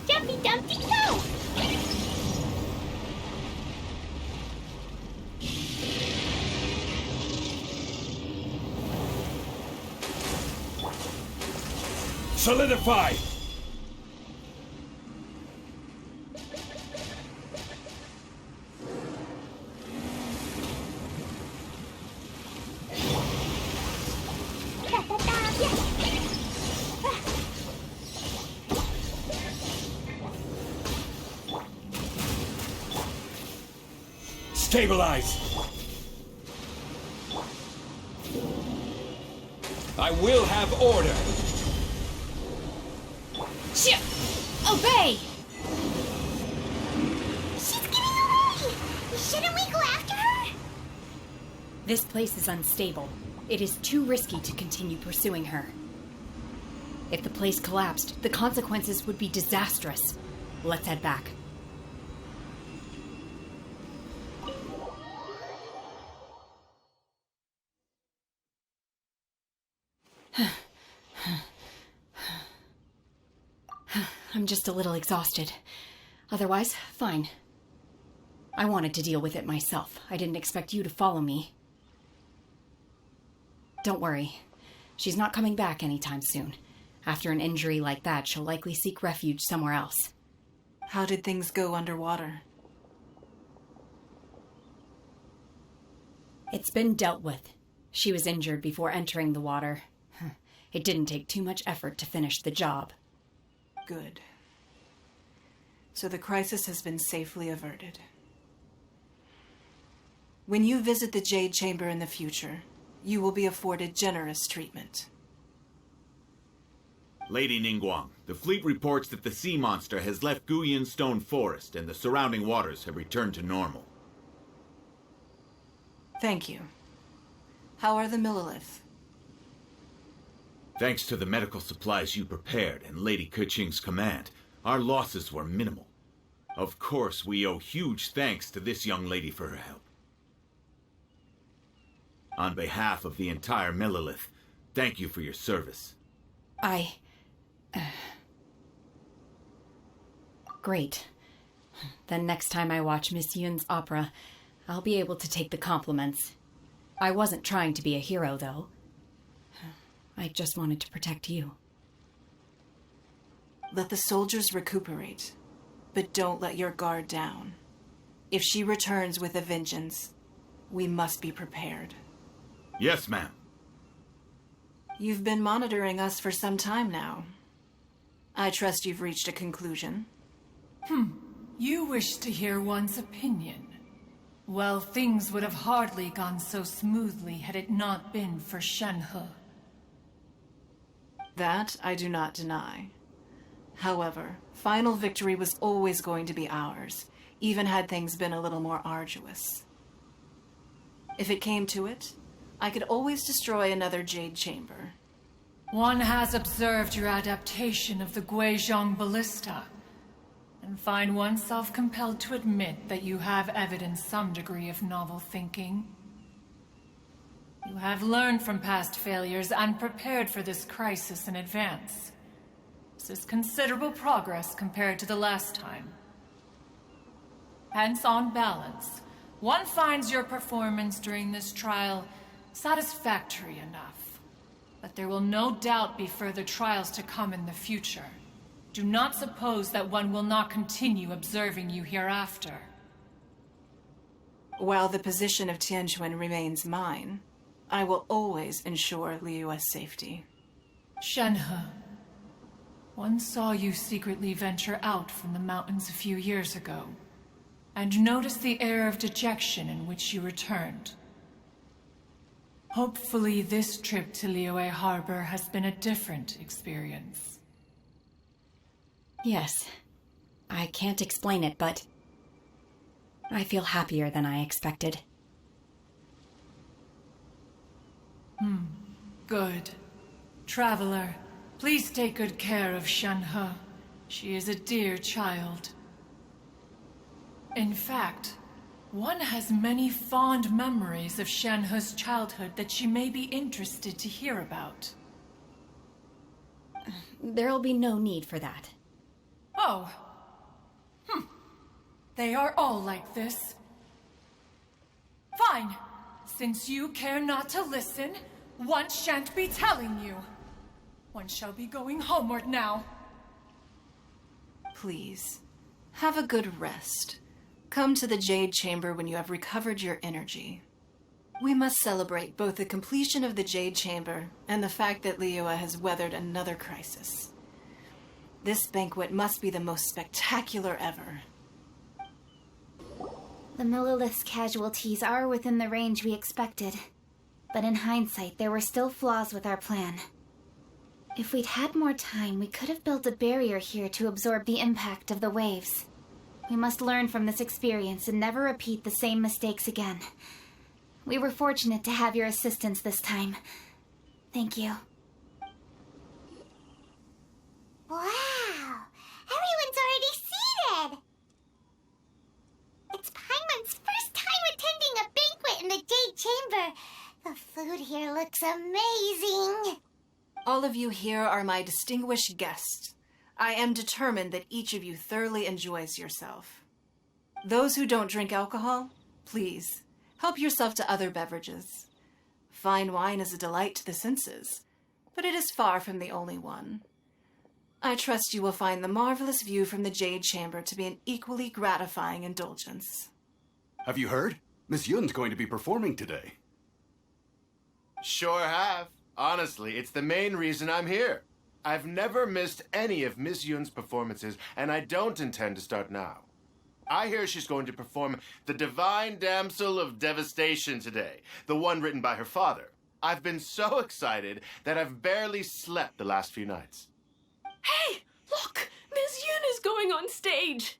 Jumpy Dumpty Go!
Solidify!
Da-da-da! Yeah!
Stabilize! I will have order!
Chip! Obey!
She's getting away! Shouldn't we go after her?
This place is unstable. It is too risky to continue pursuing her. If the place collapsed, the consequences would be disastrous. Let's head back. I'm just a little exhausted. Otherwise, fine. I wanted to deal with it myself. I didn't expect you to follow me. Don't worry. She's not coming back anytime soon. After an injury like that, she'll likely seek refuge somewhere else.
How did things go underwater?
It's been dealt with. She was injured before entering the water. It didn't take too much effort to finish the job.
Good. So the crisis has been safely averted. When you visit the Jade Chamber in the future, you will be afforded generous treatment.
Lady Ningguang, the fleet reports that the sea monster has left Guyan Stone Forest and the surrounding waters have returned to normal.
Thank you. How are the Millilith?
Thanks to the medical supplies you prepared and Lady Keqing's command, our losses were minimal. Of course, we owe huge thanks to this young lady for her help. On behalf of the entire Millilith, thank you for your service.
Great. Then next time I watch Miss Yun's opera, I'll be able to take the compliments. I wasn't trying to be a hero, though. I just wanted to protect you.
Let the soldiers recuperate, but don't let your guard down. If she returns with a vengeance, we must be prepared.
Yes, ma'am.
You've been monitoring us for some time now. I trust you've reached a conclusion.
You wish to hear one's opinion. Well, things would have hardly gone so smoothly had it not been for Shenhe.
That I do not deny. However, final victory was always going to be ours, even had things been a little more arduous. If it came to it, I could always destroy another Jade Chamber.
One has observed your adaptation of the Guizhong Ballista, and find oneself compelled to admit that you have evidenced some degree of novel thinking. You have learned from past failures and prepared for this crisis in advance. This is considerable progress compared to the last time. Hence, on balance, one finds your performance during this trial satisfactory enough. But there will no doubt be further trials to come in the future. Do not suppose that one will not continue observing you hereafter.
While the position of Tianquan remains mine, I will always ensure Liyue's safety.
Shenhe, one saw you secretly venture out from the mountains a few years ago, and noticed the air of dejection in which you returned. Hopefully this trip to Liyue Harbor has been a different experience.
Yes. I can't explain it, but I feel happier than I expected.
Good. Traveler, please take good care of Shenhe. She is a dear child. In fact, one has many fond memories of Shenhe's childhood that she may be interested to hear about.
There'll be no need for that.
Oh. They are all like this. Fine. Since you care not to listen, one shan't be telling you. One shall be going homeward now.
Please, have a good rest. Come to the Jade Chamber when you have recovered your energy. We must celebrate both the completion of the Jade Chamber and the fact that Liyue has weathered another crisis. This banquet must be the most spectacular ever.
The Millilith's casualties are within the range we expected. But in hindsight, there were still flaws with our plan. If we'd had more time, we could have built a barrier here to absorb the impact of the waves. We must learn from this experience and never repeat the same mistakes again. We were fortunate to have your assistance this time. Thank you.
Wow! Everyone's already seated! It's Paimon's first time attending a banquet in the Jade Chamber. The food here looks amazing.
All of you here are my distinguished guests. I am determined that each of you thoroughly enjoys yourself. Those who don't drink alcohol, please, help yourself to other beverages. Fine wine is a delight to the senses, but it is far from the only one. I trust you will find the marvelous view from the Jade Chamber to be an equally gratifying indulgence.
Have you heard? Miss Yun's going to be performing today.
Sure have. Honestly, it's the main reason I'm here. I've never missed any of Miss Yun's performances, and I don't intend to start now. I hear she's going to perform The Divine Damsel of Devastation today, the one written by her father. I've been so excited that I've barely slept the last few nights.
Hey, look! Miss Yun is going on stage!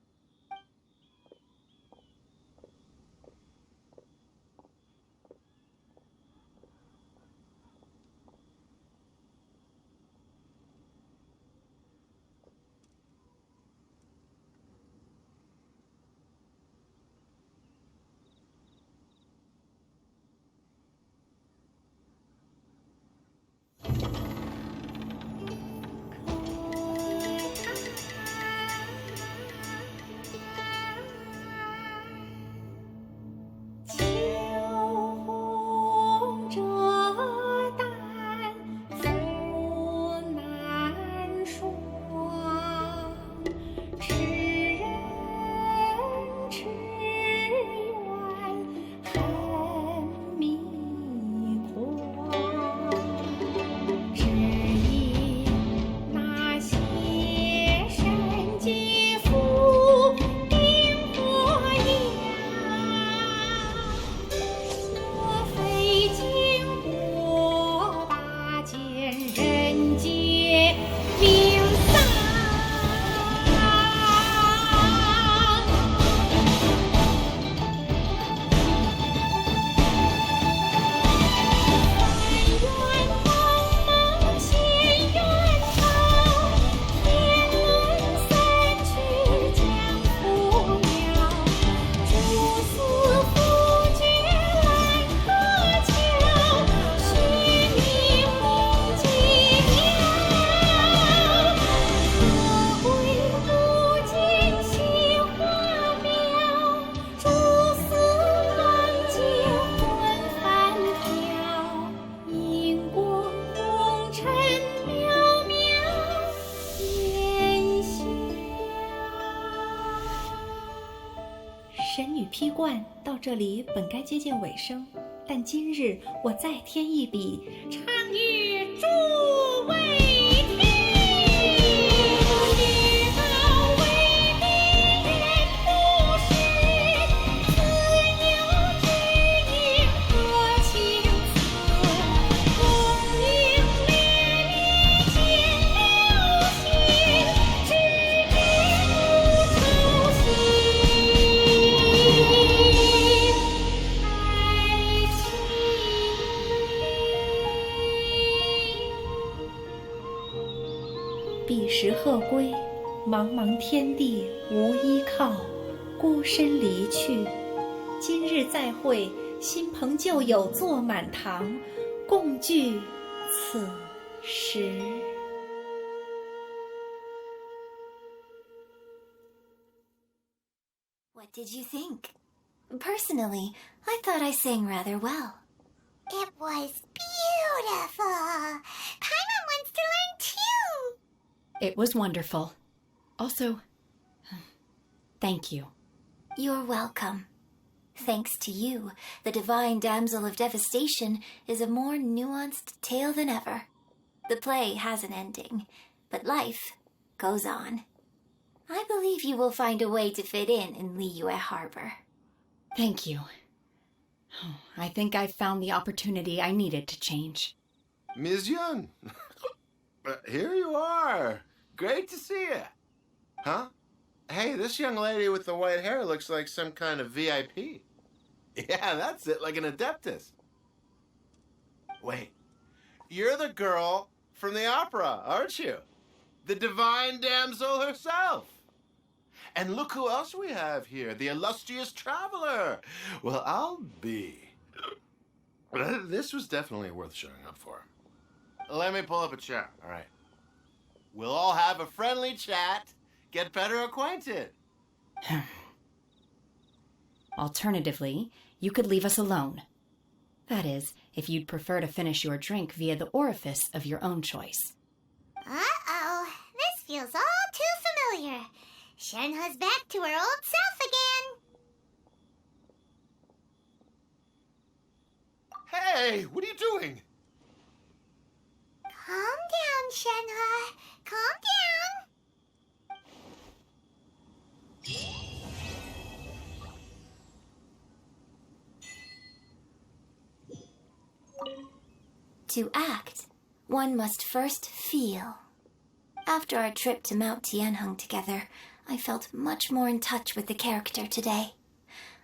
批冠到这里本该接近尾声，但今日我再添一笔，唱与诸位听。彼时鹤归，茫茫天地无依靠，孤身离去。今日再会，新朋旧友坐满堂，共聚此时。
What did you think? Personally, I thought I sang rather well.
It was beautiful. Paimon wants to learn too.
It was wonderful. Also, thank you.
You're welcome. Thanks to you, the Divine Damsel of Devastation is a more nuanced tale than ever. The play has an ending, but life goes on. I believe you will find a way to fit in Liyue Harbor.
Thank you. I think I've found the opportunity I needed to change.
Ms. Yun, here you are. Great to see you. Huh? Hey, this young lady with the white hair looks like some kind of VIP. Yeah, that's it, like an adeptus. Wait, you're the girl from the opera, aren't you? The Divine Damsel herself. And look who else we have here, the illustrious traveler. Well, I'll be. This was definitely worth showing up for. Let me pull up a chair, all right? We'll all have a friendly chat, get better acquainted.
Alternatively, you could leave us alone. That is, if you'd prefer to finish your drink via the orifice of your own choice.
Uh-oh, this feels all too familiar. Shenhe's back to her old self again.
Hey, what are you doing?
Calm down, Shenhe. Calm down.
To act, one must first feel. After our trip to Mount Tianheng together, I felt much more in touch with the character today.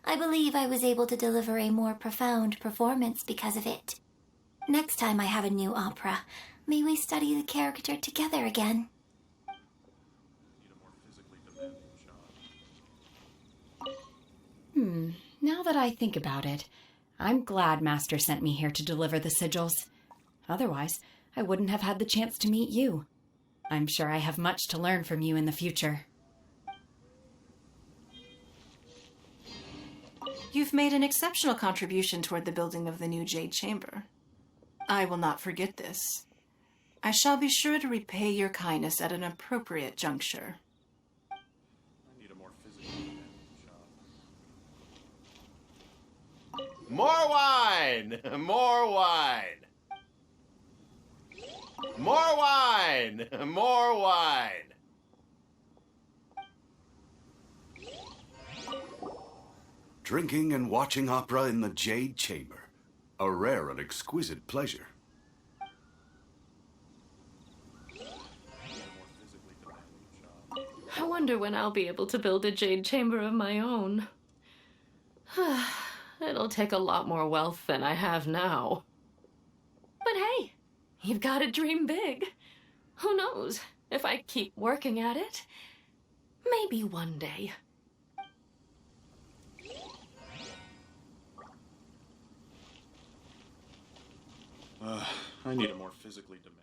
I believe I was able to deliver a more profound performance because of it. Next time I have a new opera, may we study the character together again.
Now that I think about it, I'm glad Master sent me here to deliver the sigils. Otherwise, I wouldn't have had the chance to meet you. I'm sure I have much to learn from you in the future.
You've made an exceptional contribution toward the building of the new Jade Chamber. I will not forget this. I shall be sure to repay your kindness at an appropriate juncture.
More wine! More wine! More wine! More wine!
Drinking and watching opera in the Jade Chamber. A rare and exquisite pleasure.
I wonder when I'll be able to build a jade chamber of my own. It'll take a lot more wealth than I have now. But hey, you've got to dream big. Who knows? If I keep working at it, maybe one day.
I need a more physically demanding.